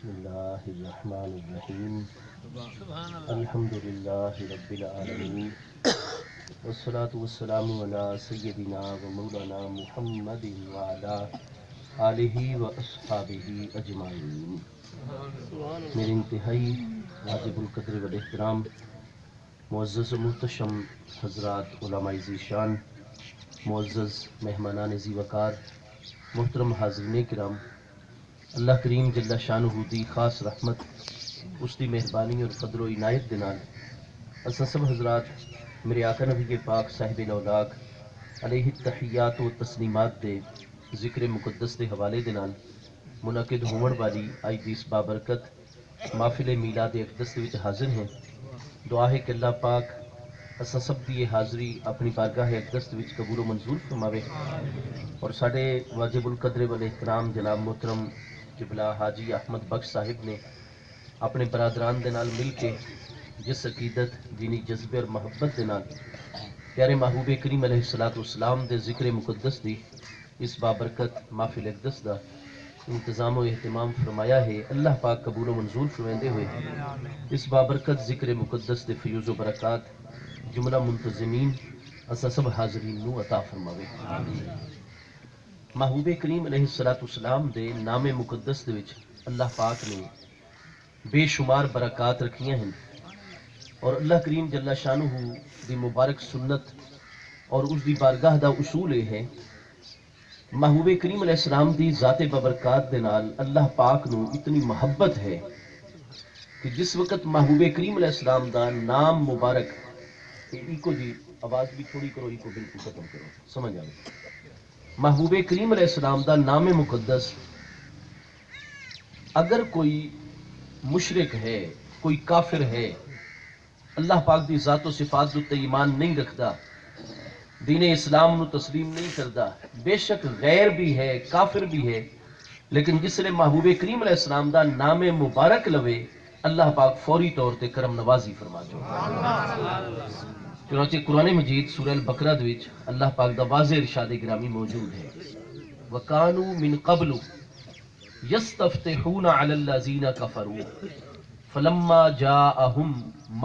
بسم اللہ الرحمن الرحیم الحمدللہ رب العالمین والصلاة والسلام علی سیدنا و مولانا محمد وعلی آلہ و اصحابہ اجمعین۔ میرے انتہائی واجب القدر والاحترام معزز و محتشم حضرات علماء ذیشان، معزز مہمانان ذی وقار، محترم حاضرین کرام، اللہ کریم جل شانہ دی خاص رحمت، اس دی مہربانی اور فضل و عنایت دے نال اساں سب حضرات میرے آقا نبی پاک صاحب الاولاق علیہ التحیات و تسلیمات دے ذکر مقدس دے حوالے دے نال منعقد ہون والی آج دی اس بابرکت محفل میلاد اقدس دے وچ حاضر ہیں۔ دعا ہے کہ اللہ پاک اساں سب دی حاضری اپنی بارگاہ اقدس وچ قبول و منظور فرماوے، اور ساڈے واجب القدر والاحترام جناب محترم قبلہ حاجی احمد بخش صاحب نے اپنے برادران دے نال مل کے جس عقیدت، دینی جذبے اور محبت دے نال پیارے محبوب کریم علیہ السلام دے ذکر مقدس دی اس بابرکت محفل اقدس دا انتظام و اہتمام فرمایا ہے، اللہ پاک قبول و منظور فرمائندے ہوئے اس بابرکت ذکر مقدس دے فیوز و برکات جملہ منتظمین اسا سب حاضرین نو عطا فرماوے۔ محبوب کریم علیہ السلام دے نام مقدس دے وچ اللہ پاک نے بے شمار برکات رکھیاں ہیں، اور اللہ کریم جل شانہ دی مبارک سنت اور اس دی بارگاہ دا اصول یہ ہے، محبوب کریم علیہ السلام دی ذات ببرکات دے نال اللہ پاک نو اتنی محبت ہے کہ جس وقت محبوب کریم علیہ السلام دا نام مبارک، ایکو جی آواز بھی تھوڑی کرو، ایکو بالکل ختم کرو، سمجھ آئے، محبوب کریم علیہ السلام دا نام مقدس اگر کوئی مشرک ہے، کوئی کافر ہے، اللہ پاک دی ذات و صفات تے ایمان نہیں رکھدا، دین اسلام نو تسلیم نہیں کردا، بے شک غیر بھی ہے، کافر بھی ہے، لیکن جس نے محبوب کریم علیہ السلام دا نام مبارک لوے، اللہ پاک فوری طور تے کرم نوازی فرما دے۔ چنانچہ قرآن مجید سورہ البقرہ وچ اللہ پاک دا واضح ارشاد گرامی موجود ہے، وَكَانُوا مِن قَبْلُ يَسْتَفْتِحُونَ عَلَى الَّذِينَ كَفَرُوا فَلَمَّا جَاءَهُمْ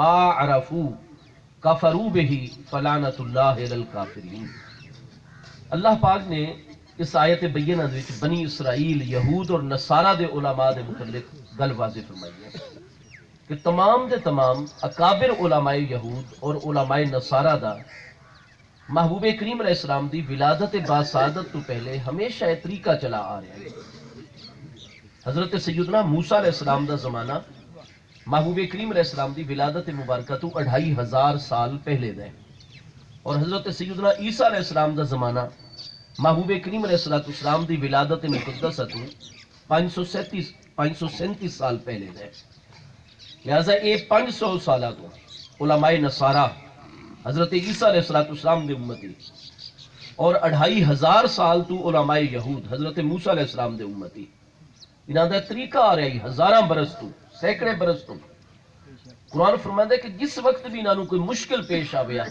مَا عَرَفُوا كَفَرُوا بِهِ فَلَعْنَةُ اللَّهِ عَلَى الْكَافِرِينَ۔ اللہ پاک نے اس آیت بینہ وچ بنی اسرائیل، یہود اور نصارہ دے علماء دے متعلق گل واضح فرمائی ہے کہ تمام دے تمام اکابر علماء یہود اور علماء نصارہ دا محبوب کریم علیہ السلام دی ولادت باسعادت تو پہلے ہمیشہ یہ طریقہ چلا آ رہا ہے۔ حضرت سیدنا موسیٰ علیہ السلام دا زمانہ محبوب کریم علیہ السلام دی ولادت مبارکہ تو 2500 سال پہلے دے، اور حضرت سیدنا عیسیٰ علیہ السلام دا زمانہ محبوب کریم علیہ السلام دی ولادت مقدسہ تو 537 سال پہلے دے۔ لہذا یہ 500 سالہ تو علماء نصارہ حضرت عیسیٰ علیہ السلام دے امتی، اور 2500 سال تو علماء یہود حضرت موسیٰ علیہ السلام دے امتی، انہاں دا طریقہ آ رہا ہے 1000 برس تو، سینکڑے برس تو۔ قرآن فرماتا ہے کہ جس وقت بھی انہوں کوئی مشکل پیش آویا،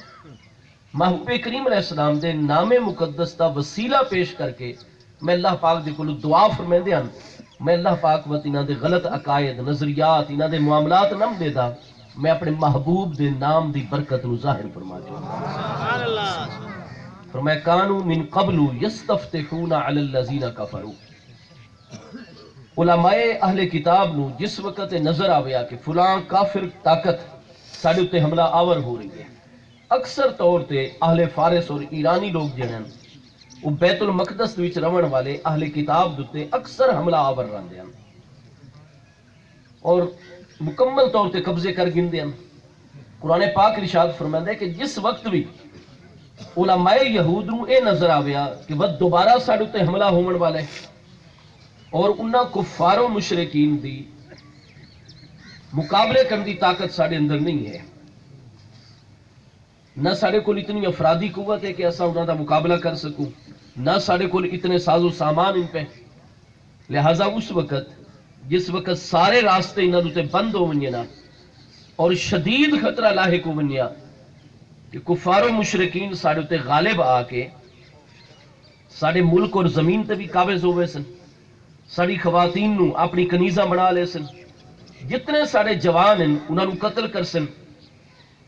محبوب کریم علیہ السلام دے نام مقدس دا وسیلہ پیش کر کے میں اللہ پاک دے کولو دعا فرمائندے ہن، میں اللہ پاک وقت انہاں دے غلط عقائد، نظریات، انہاں دے معاملات نہ دے دا، میں اپنے محبوب دے نام دی برکت نو ظاہر فرما دوں۔ سبحان اللہ۔ فرمایا کانوا من قبل یستفتحون علی الذین کفروا۔ علماء اہل کتاب نو جس وقت نظر آویا کہ فلاں کافر طاقت ساڈے تے حملہ آور ہو رہی ہے، اکثر طور تے اہل فارس اور ایرانی لوگ جنہاں وہ بیت المقدس وچ رہن والے اہل کتاب دے اکثر حملہ آور رہندے ہیں اور مکمل طور تے قبضے کر گندے ہیں۔ قرآن پاک ارشاد فرماندا ہے کہ جس وقت بھی علماء یہود نو اے نظر آویا کہ وہ دوبارہ ساڈے تے حملہ ہون والا ہے، اور انہاں کفار و مشرکین دی مقابلے کرنے دی طاقت ساڈے اندر نہیں ہے، نہ ساڈے کول اتنی افرادی قوت ہے کہ اساں انہاں دا مقابلہ کر سکوں، نہ ساڈے کول اتنے ساز و سامان ان پہ، لہٰذا اس وقت جس وقت سارے راستے انہاں تے بند ہو ونجے نا اور شدید خطرہ لاحق ہو ونجیا کہ کفار و مشرکین ساڈے تے غالب آ کے ساڈے ملک اور زمین تے بھی قابض ہوئے سن، ساری خواتین نو اپنی کنیزاں بنا لے سن، جتنے سارے جوان ہیں انہاں نو قتل کر سن،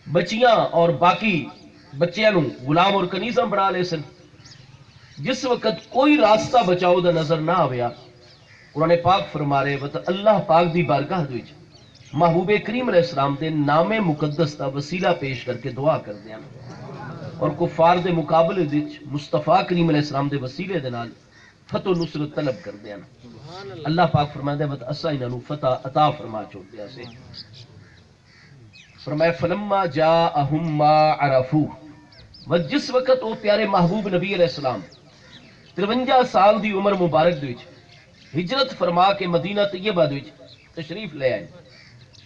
بچیاں اور باقی بچیاں نو غلام اور کنیزاں بنا لے سن۔ جس وقت کوئی راستہ بچاؤ دا نظر نہ آیا، قرآن پاک فرما رہے وقت اللہ پاک دی بارگاہ وچ محبوب کریم علیہ السلام دے نام مقدس دا وسیلہ پیش کر کے دعا کر دیا، اور کفار دے مقابلے وچ مصطفیٰ کریم علیہ السلام دے وسیلے دے نال فتح و نصرت طلب کر دیا۔ اللہ پاک فرماتا ہے وقت اسا انہاں نو فتح عطا فرما چھوڑ دیا سے۔ فرمایا فلما جاءہم ما عرفوا، جس وقت وہ پیارے محبوب نبی علیہ السلام 53 سال دی عمر مبارک وچ ہجرت فرما کے مدینہ طیبہ وچ تشریف لے آئے۔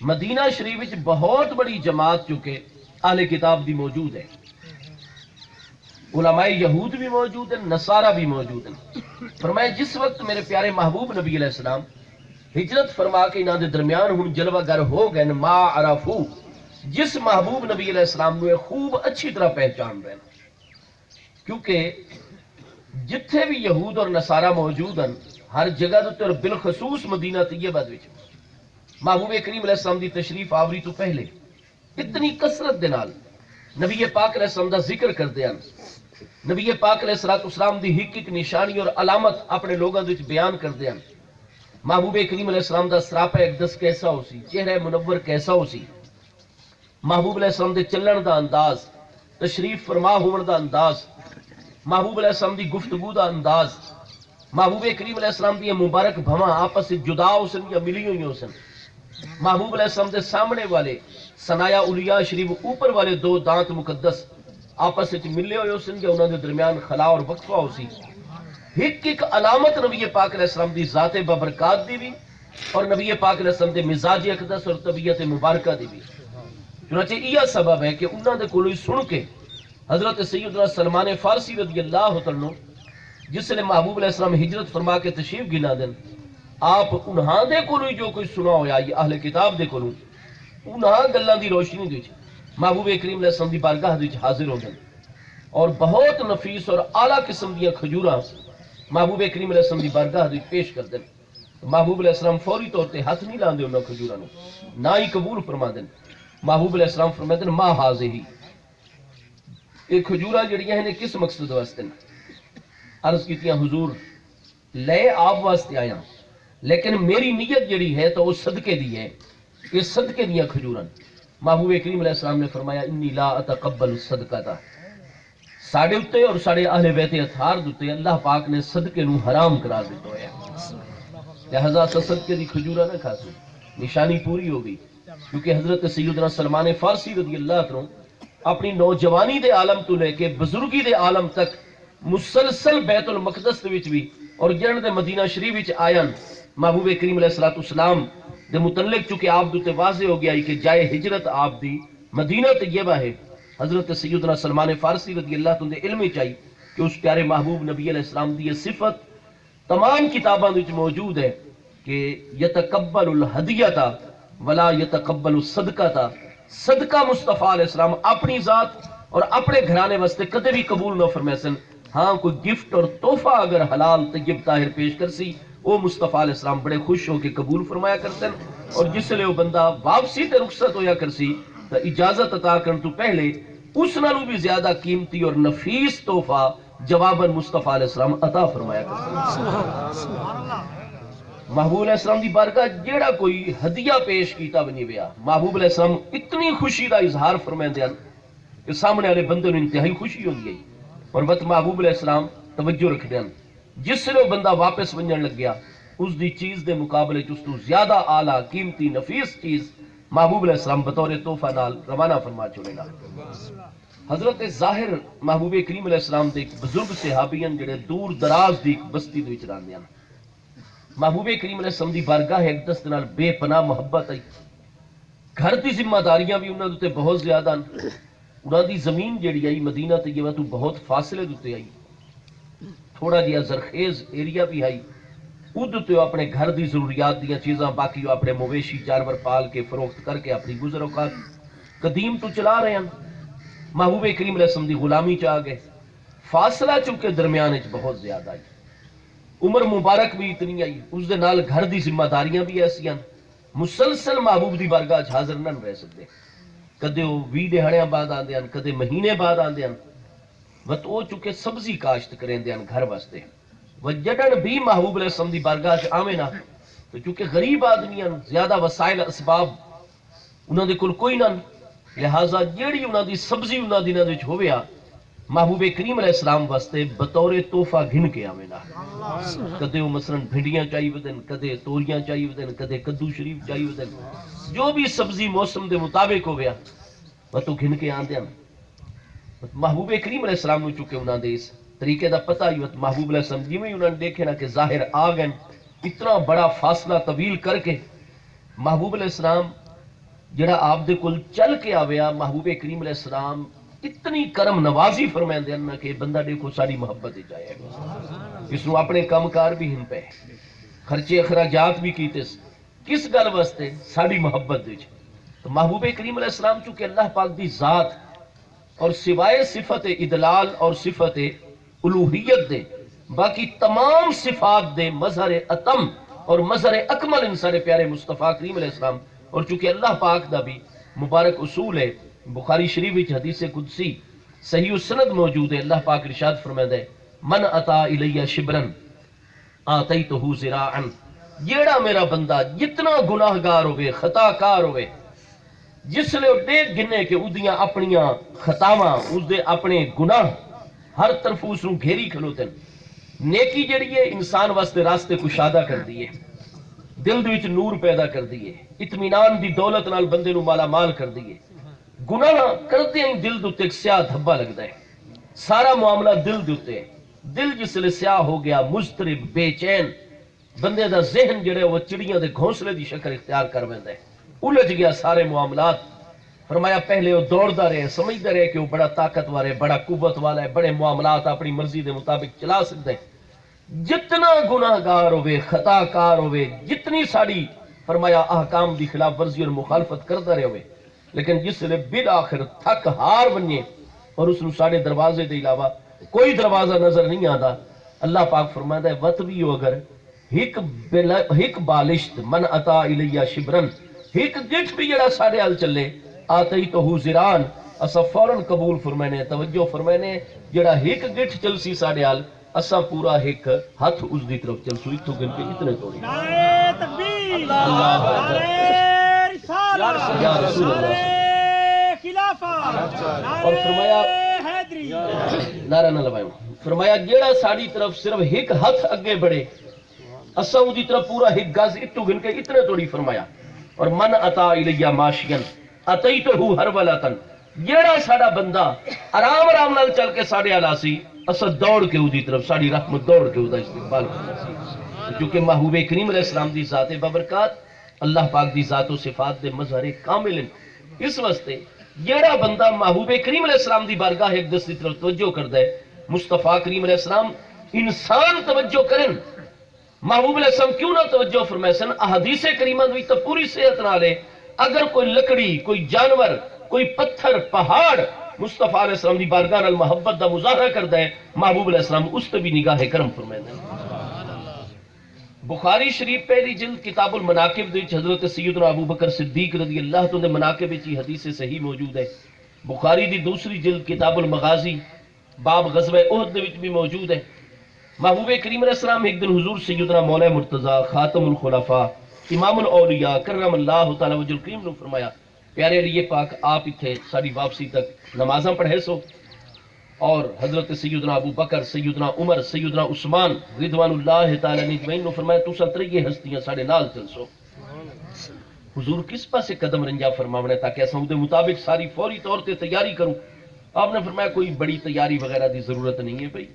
مدینہ شریف وچ بہت بڑی جماعت چکے اہل کتاب دی موجود ہے، علماء یہود بھی موجود ہیں، نصارہ بھی موجود ہیں۔ فرمایا جس وقت میرے پیارے محبوب نبی علیہ السلام ہجرت فرما کے انہاں دے درمیان ہن جلوہ گر ہو گئے، ما عرفو، جس محبوب نبی علیہ السلام نو خوب اچھی طرح پہچان رہے ہیں، کیونکہ جتھے بھی یہود اور نصارہ موجود ہیں ہر جگہ دے اور بالخصوص مدینہ طیبہ وچ محبوب کریم علیہ السلام دی تشریف آوری تو پہلے اتنی کثرت دے نال نبی پاک علیہ السلام دا ذکر کردے ہیں، نبی پاک علیہ السلام دی ہک ایک نشانی اور علامت اپنے لوگاں وچ بیان کردے ہیں۔ محبوب کریم علیہ السلام دا سراپا اقدس کیسا ہو سی، چہرہ منور کیسا ہو سی، محبوب علیہ السلام دے چلن دا انداز، تشریف فرما ہون دا انداز، محبوب علیہ السلام دی گفتگو دا انداز، محبوب کریم علیہ السلام دی مبارک بھواں آپس سے جدا ہو سن یا ملی ہوئی ہو سن، محبوب علیہ السلام دے سامنے والے ثنایا اولیاء شریف اوپر والے دو دانت مقدس آپس سے ملے ہوئے ہو سن یا انہوں نے درمیان خلا اور وقفہ ہو سی، ایک علامت نبی پاک علیہ السلام دی ذات ببرکات دی بھی اور نبی پاک علیہ السلام دے مزاج اقدس اور طبیعت مبارکہ دی بھی۔ چنانچہ یہ سبب ہے کہ انہوں نے کوئی سن کے حضرت سیدنا سلمان فارسی رضی اللہ عنہ جس نے محبوب علیہ السلام ہجرت فرما کے تشریف گنا دن، آپ انہاں دے کوئی جو کوئی سنا ہویا یہ اہل کتاب دے کوئی انہاں گلاں دی روشنی وچ محبوب کریم علیہ السلام دی بارگاہ وچ حاضر ہو گئے، اور بہت نفیس اور اعلیٰ قسم دیاں کھجوراں محبوب کریم علیہ السلام دی بارگاہ وچ پیش کر دن۔ محبوب علیہ السلام فوری طور تے ہاتھ نہیں لاندے انہاں کھجوراں نو، نہ ہی قبول فرما دن۔ محبوب علیہ السلام فرماتے ہیں ما حاضی، یہ کھجوراں جڑیاں ہیں کس مقصد واسطے؟ عرض کیتیاں حضور لے آپ واسطے آیا، لیکن میری نیت جڑی ہے تو وہ صدقے دی ہے، یہ صدقے دیاں کھجوراں۔ محبوب کریم علیہ السلام نے فرمایا انی لا اتقبل الصدقہ، ساڑے اتے اور ساڑے اہل بیت اطہار دے اللہ پاک نے صدقے نو حرام قرار دیتا ہے، لہذا صدقے دی کھجوراں نہ کھاسو، نشانی پوری ہو گئی۔ کیونکہ حضرت سیدنا سلمان فارسی رضی اللہ عنہ اپنی نوجوانی دے عالم تو لے کے بزرگی دے عالم تک مسلسل بیت المقدس دے وچ بھی اور جن دے مدینہ شریف وچ آیاں محبوب کریم علیہ السلام دے متعلق چونکہ آپ دے واضح ہو گیا کہ جائے ہجرت آپ دی مدینہ طیبہ ہے۔ حضرت سیدنا سلمان فارسی رضی اللہ عنہ دے علم چاہیے کہ اس پیارے محبوب نبی علیہ السلام دی یہ صفت تمام کتاباں وچ موجود ہے کہ یتقبل الہدیۃ ولا یتقبل الصدقہ، صدقہ مصطفیٰ علیہ السلام اپنی ذات اور اپنے گھرانے واسطے کدے بھی قبول نہ فرمائے سن، ہاں کوئی گفٹ اور تحفہ اگر حلال طیب طاہر پیش کر سی وہ مصطفیٰ علیہ السلام بڑے خوش ہو کے قبول فرمایا کرتے ہیں، اور جس لئے وہ بندہ واپسی تے رخصت ہویا کرسی تو اجازت عطا کرن تو پہلے اس نالوں بھی زیادہ قیمتی اور نفیس تحفہ جواباً مصطفیٰ علیہ السلام عطا فرمایا کرتے ہیں۔ محبوب علیہ السلام دی بارگاہ جیڑا کوئی ہدیہ پیش کیتا بھی نہیں ویا، محبوب علیہ السلام اتنی خوشی دا اظہار فرمائیں دے کہ سامنے والے بندے نے انتہائی خوشی ہو گئی، اور وقت محبوب علیہ السلام توجہ رکھ دیں جس سے وہ بندہ واپس ونجن لگ گیا اس دی چیز دے مقابلے اس تو زیادہ اعلیٰ قیمتی نفیس چیز محبوب علیہ السلام بطور تحفہ نال روانہ فرما چھوڑے گا۔ حضرت ظاہر محبوب کریم علیہ السلام دے ایک بزرگ صحابیان جڑے دور دراز دی بستی دے وچ رہندے ہیں، محبوب کریم علیہ السلام دی بارگاہ ایک دست نال بے پناہ محبت آئی، گھر دی ذمہ داریاں بھی انہوں نے بہت زیادہ، انہوں دی زمین جڑی آئی مدینہ طیبہ تو بہت فاصلے دوتے آئی، تھوڑا جیا زرخیز ایریا بھی آئی، ادھتے اپنے گھر دی ضروریات دیا چیزاں باقی اپنے مویشی جانور پال کے فروخت کر کے اپنی گزر اوقات قدیم تو چلا رہے ہیں۔ محبوب کریم علیہ السلام دی غلامی چاہ گئے، فاصلہ چونکہ درمیان بہت زیادہ آئی، عمر مبارک بھی اتنی آئی، اس دے نال گھر دی ذمہ داریاں بھی ایسی ہیں، مسلسل محبوب دی بارگاہ حاضر نہ رہ سکتے، کدے وہ 20 دہاڑیاں بعد آندے ہیں، کدے مہینے بعد آندے ہیں، وقت وہ چکے سبزی کاشت کریں دے ہیں گھر واسطے، وہ جڑن بھی محبوب علیہ السلام دی بارگاہ چ آویں نا تو چونکہ غریب آدمی ہیں، زیادہ وسائل اسباب انہوں دے کول کوئی نہ، لہذا جیڑی انہوں دی سبزی انہوں دی نہ ہویا محبوب کریم علیہ السلام واسطے بطور تحفہ گھن کے آویں نا، کدے وہ مثلا بھنڈیاں چاہیے ودن، کدے توریاں چاہیے ودن، کدے کدو شریف چاہیے ودن، جو بھی سبزی موسم دے مطابق ہو گیا وہ تو گھن کے آندے ہیں۔ محبوب کریم علیہ السلام نے چکے انہوں نے اس طریقے دا پتہ ہی محبوب علیہ السلام جی میں انہوں نے دیکھے نا کہ ظاہر آ گئے، اتنا بڑا فاصلہ طویل کر کے محبوب علیہ السلام جڑا آپ دے کل چل کے آویا، محبوب کریم علیہ السلام اتنی کرم نوازی فرمائیں دے نا کہ بندہ دیکھو ساری محبت جائے گا، اس نے اپنے کام کار بھی ہن پہ خرچے اخراجات بھی کیتے، کس گل واسطے؟ ساری محبت دے۔ تو محبوب کریم علیہ السلام چونکہ اللہ پاک دی ذات اور سوائے صفت ادلال اور صفت الوہیت دے باقی تمام صفات دے مظہر اتم اور مظہر اکمل ان سارے پیارے مصطفیٰ کریم علیہ السلام، اور چونکہ اللہ پاک دا بھی مبارک اصول ہے، بخاری شریف وچ حدیث قدسی صحیح السند موجود ہے، اللہ پاک ارشاد فرماتا ہے من اتا الی شبرن آتیتہ ذراعا، جیڑا میرا بندہ جتنا گناہگار ہوئے خطا کار ہوئے، جس لئے وہ دیکھ گنے کہ اُدیاں اپنیاں خطاواں اس دے اپنے گناہ ہر طرف اس نوں گھیری کھلوتے ہیں، نیکی جڑی ہے انسان واسطے راستے کشادہ کر دیئے، دل دے وچ نور پیدا کر دیئے، اطمینان دی دولت نال بندے نوں مالا مال کر دیئے، گناہ کردے ہیں دل دے ایک سیاہ دھبا لگدا ہے، سارا معاملہ دل دے ہے، دل جس لئے سیاہ ہو گیا، مضطرب، بے چین، بندے دا ذہن جڑے وہ چڑیاں دے گھونسلے دی شکل اختیار کر ویندا ہے، الجھ گیا سارے معاملات۔ فرمایا پہلے وہ دوڑدا رہے، سمجھدا رہے کہ وہ بڑا طاقتور ہے، بڑا قوت والا ہے، بڑے معاملات اپنی مرضی دے مطابق چلا سکتا ہے، جتنا گناہگار ہوئے خطا کار ہوئے، جتنی ساری فرمایا احکام دی خلاف ورزی اور مخالفت کرتا رہے ہوئے، لیکن جس لئے بالآخر تھک ہار بنیے اور اس نے سارے دروازے دے علاوہ کوئی دروازہ نظر نہیں آتا، اللہ پاک فرماتا ہے وط بھی ہو اگر ہک بالشت من اتا الیہ شبرن، ہک گٹھ بھی جڑا سارے حال چلے آتیتہ ذراعا، اسا فوراً قبول فرمائنے، توجہ فرمائنے، جڑا ہک گٹھ چلسی سارے حال اسا پورا ہک ہاتھ اس دی طرف چلسو، اتھو گن کے اتنے توڑی۔ نعرہ تکبیر، نعرہ رسالت، یا رسول اللہ، نعرہ خلافت، اور فرمایا نعرہ حیدری، نعرہ نہ لبائیں، فرمایا جیڑا ساری طرف صرف ہک ہاتھ اگے بڑھے اسا دی طرف پورا ہک گز اتو گن کے اتنے توڑی فرمایا، اور من اتا الیہ ماشین اتیتہ ہرولتن، جیڑا ساڑا بندہ آرام آرام نال چل کے ساڑے آلاسی اسا دوڑ کے دی طرف ساڑی رحمت دوڑ کے دا استقبال کرنا سی، کیونکہ محبوب کریم علیہ السلام دی ذات بابرکات اللہ پاک دی ذات و صفات دے مظہر کامل ہیں، اس واسطے جیڑا بندہ محبوب کریم علیہ السلام دی بارگاہ ایک دس دی طرف توجہ کردا ہے، مصطفیٰ کریم علیہ السلام انسان توجہ کرن، محبوب علیہ السلام کیوں نہ توجہ فرمائے سن؟ احادیث کریمہ بھی تو پوری صحت نہ لے، اگر کوئی لکڑی، کوئی جانور، کوئی پتھر، پہاڑ مصطفیٰ علیہ السلام دی بارگاہ نال محبت دا مظاہرہ کردا ہے، محبوب علیہ السلام اس تے بھی نگاہ کرم فرمائے۔ بخاری شریف پہلی جلد کتاب المناقب دے حضرت سیدنا ابو بکر صدیق رضی اللہ عنہ دے مناقب وچ حدیث صحیح موجود ہے، بخاری دی دوسری جلد کتاب المغازی باب غزوہ احد دے وچ بھی موجود ہے۔ محبوب کریم علیہ السلام ایک دن حضور سیدنا مولا مرتضی خاتم الخلفاء امام الاولیاء کرم اللہ تعالی وجہ الکریم نے فرمایا پیارے علی پاک آپ اتھے ساری واپسی تک نمازاں پڑھے سو، اور حضرت سیدنا ابو بکر، سیدنا عمر، سیدنا عثمان رضوان اللہ تعالی اجمعین نے فرمایا تساں تریے ہستیاں ساڑے نال چل سو۔ حضور کس پاسے قدم رنجا فرماونے تاکہ اساں دے مطابق ساری فوری طور تے تیاری کروں؟ آپ نے فرمایا کوئی بڑی تیاری وغیرہ دی ضرورت نہیں ہے بھائی،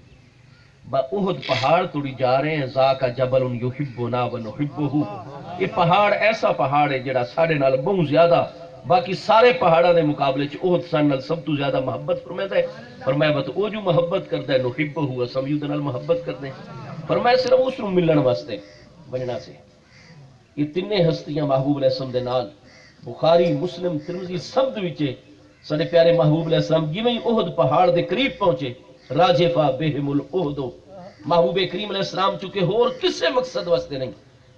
احد پہاڑ توڑی جا رہے ہیں، ذاک جبل یحبنا ونحبہ، یہ پہاڑ ایسا پہاڑ ہے جڑا ساڑے نال بہت زیادہ باقی سارے پہاڑاں دے مقابلے چ احد سان نال سب تو زیادہ محبت فرماتا ہے، فرمایا بت او جو محبت کردا ہے نحبہ اسم یود نال محبت کردے ہیں، فرمایا صرف اس نوں ملن واسطے بننا سے۔ یہ تینے ہستیاں محبوب علیہ السلام دے نال بخاری مسلم ترمذی سب دے وچ سارے پیارے محبوب علیہ السلام جویں احد پہاڑ دے قریب پہنچے راجفا بہم الاحد محبوب کریم علیہ السلام چکے ہو اور کسے مقصد واسطے نہیں،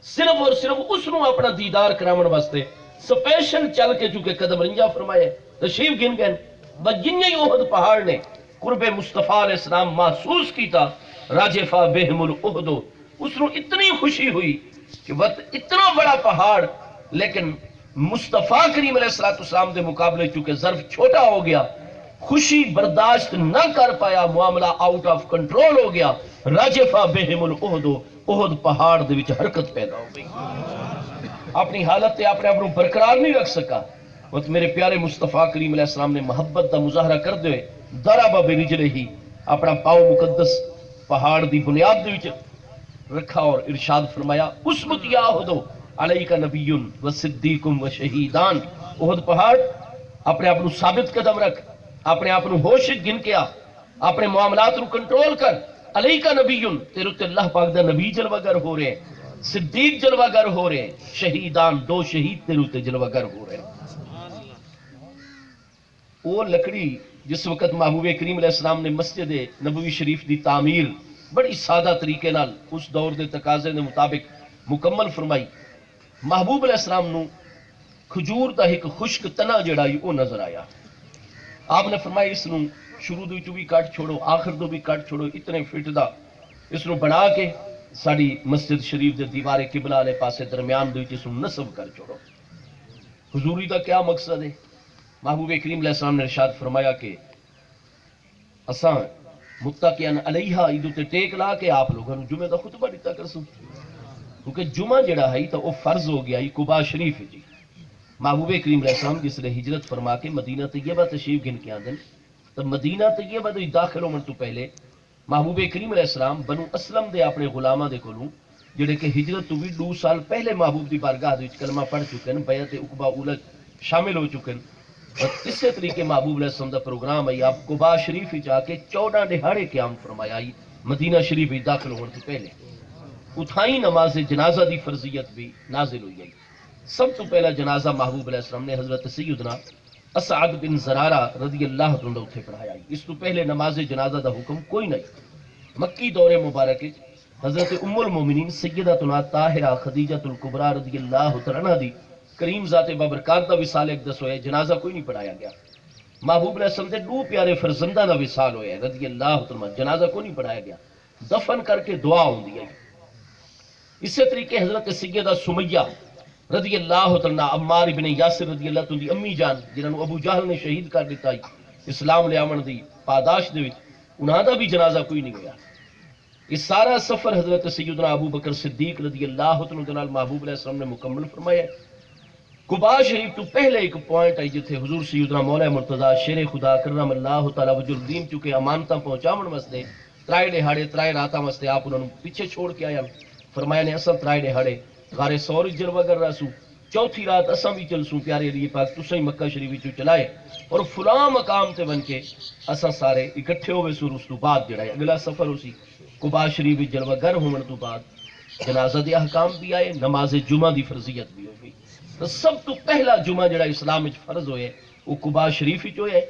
صرف اور صرف اس نو اپنا دیدار کرامن واسطے سپیشل چل کے چکے قدم رنجا فرمائے تشریف گن گئے بجنی احد پہاڑ نے قرب مصطفیٰ علیہ السلام محسوس کیتا راجفا بہم الاحد، اس نو اتنی خوشی ہوئی کہ وقت اتنا بڑا پہاڑ لیکن مصطفیٰ کریم علیہ السلام دے مقابلے چونکہ ظرف چھوٹا ہو گیا، خوشی برداشت نہ کر پایا، معاملہ آؤٹ آف کنٹرول ہو گیا، راجفا بہم الاحد، احد پہاڑ دے وچ حرکت پیدا ہو گئی، اپنی حالت تے اپنے اپنوں برقرار نہیں رکھ سکا۔ وقت میرے پیارے مصطفیٰ کریم علیہ السلام نے محبت دا مظاہرہ کر دے ضرب برجلہ اپنا پاؤں مقدس پہاڑ دی بنیاد دے وچ رکھا اور ارشاد فرمایا اسمت یا احد علیک نبی و صدیق و شہیدان، احد پہاڑ اپنے آپ ثابت قدم رکھ، اپنے آپ ہوش گن کے آ، اپنے معاملات نو کنٹرول کر، علیک نبی تیرے تے اللہ پاک دا نبی جلوہ گر ہو رہے ہیں، صدیق جلوہ گر ہو رہے ہیں، شہیدان دو شہید تیرے تے جلوہ گر ہو رہے ہیں۔ وہ لکڑی جس وقت محبوب کریم علیہ السلام نے مسجد نبوی شریف دی تعمیر بڑی سادہ طریقے نال اس دور دے تقاضے دے مطابق مکمل فرمائی، محبوب علیہ السلام نو کھجور دا ایک خشک تنا جڑا وہ نظر آیا، آپ نے فرمایا اس نو شروع دے وچوں بھی کٹ چھوڑو آخر دو بھی کٹ چھوڑو، اتنے فٹ دا اس نو بنا کے ساڑی مسجد شریف دے دیوار قبلہ والے پاسے درمیان دے وچ اس نو نصب کر چھوڑو۔ حضوری دا کیا مقصد ہے؟ محبوب کریم علیہ السلام نے ارشاد فرمایا کہ اساں متقیان علیہا ایدو تے ٹیک لا کے آپ لوگوں نے جمعہ دا خطبہ دیتا کرسوں، کیونکہ جمعہ جڑا ہے تو وہ فرض ہو گیا قباء شریف جی۔ محبوب کریم علیہ السلام جس نے ہجرت فرما کے مدینہ طیبہ تشریف گن کے آندن تو مدینہ طیبہ دے داخل ہونے تو پہلے محبوب کریم علیہ السلام بنو اسلم دے اپنے غلامہ دے کولوں جڑے کہ ہجرت تو بھی 2 سال پہلے محبوب دی بارگاہ دے وچ کلمہ پڑھ چکے ہیں، بیعت عقبہ اولی شامل ہو چکے ہیں، اور اسی طریقے محبوب علیہ السلام دا پروگرام ہے آپ قباء شریف جا کے 14 دہاڑے قیام فرمایا مدینہ شریف داخل ہونے تو پہلے، اتھائی نماز جنازہ دی فرضیت بھی نازل ہوئی ہے۔ سب تو پہلا جنازہ محبوب علیہ السلام نے حضرت سیدنا اسعد بن زرارہ رضی اللہ عنہ اتھے پڑھایا، اس تو پہلے نماز جنازہ دا حکم کوئی نہیں۔ مکی دور مبارک حضرت ام المومنین سیدتنا طاہرہ خدیجہ الکبریٰ رضی اللہ عنہا دی کریم ذات بابرکات دا وصال اقدس ہویا، جنازہ کوئی نہیں پڑھایا گیا۔ محبوب علیہ السلام دے 2 پیارے فرزندہ دا وصال ہویا رضی اللہ عنہ، جنازہ کوئی نہیں پڑھایا گیا، دفن کر کے دعا ہوندی ہے۔ اسی طریقے حضرت سیدہ سمیہ رضی اللہ عنہ عمار بن یاسر رضی اللہ عنہ دی امی جان جنہوں ابو جہل نے شہید کر دیتا اسلام لے آمن دی پاداش دے وچ، انہاں دا بھی جنازہ کوئی نہیں ہویا۔ اس سارا سفر حضرت سیدنا ابو بکر صدیق رضی اللہ عنہ دے نال محبوب علیہ السلام نے مکمل فرمایا۔ قباء شریف تو پہلے ایک پوائنٹ ہے جتھے حضور سیدنا مولا مرتضی شیر خدا کرم اللہ تعالی وجہ الدین چونکہ امانتاں پہنچاون واسطے 3 دہاڑے 3 راتاں واسطے آپ انہوں پیچھے چھوڑ کے آیا، فرمایا نے اساں 3 دہاڑے غار سور جلوہ گر رسوں، 4تھی رات اساں بھی چلسوں پیارے علی پاک تساں ہی مکہ شریف وچوں چلائے اور فلاں مقام تے بن کے اساں سارے اکٹھے ہوئے سور، اس تو بعد جڑا اگلا سفر اسی قباء شریف جلوہ گر ہونے تو بعد جنازہ دے احکام بھی آئے، نماز جمعہ دی فرضیت بھی ہو گئی۔ تو سب تو پہلا جمعہ جڑا اسلام وچ فرض ہوئے وہ قباء شریف وچ ہوئے،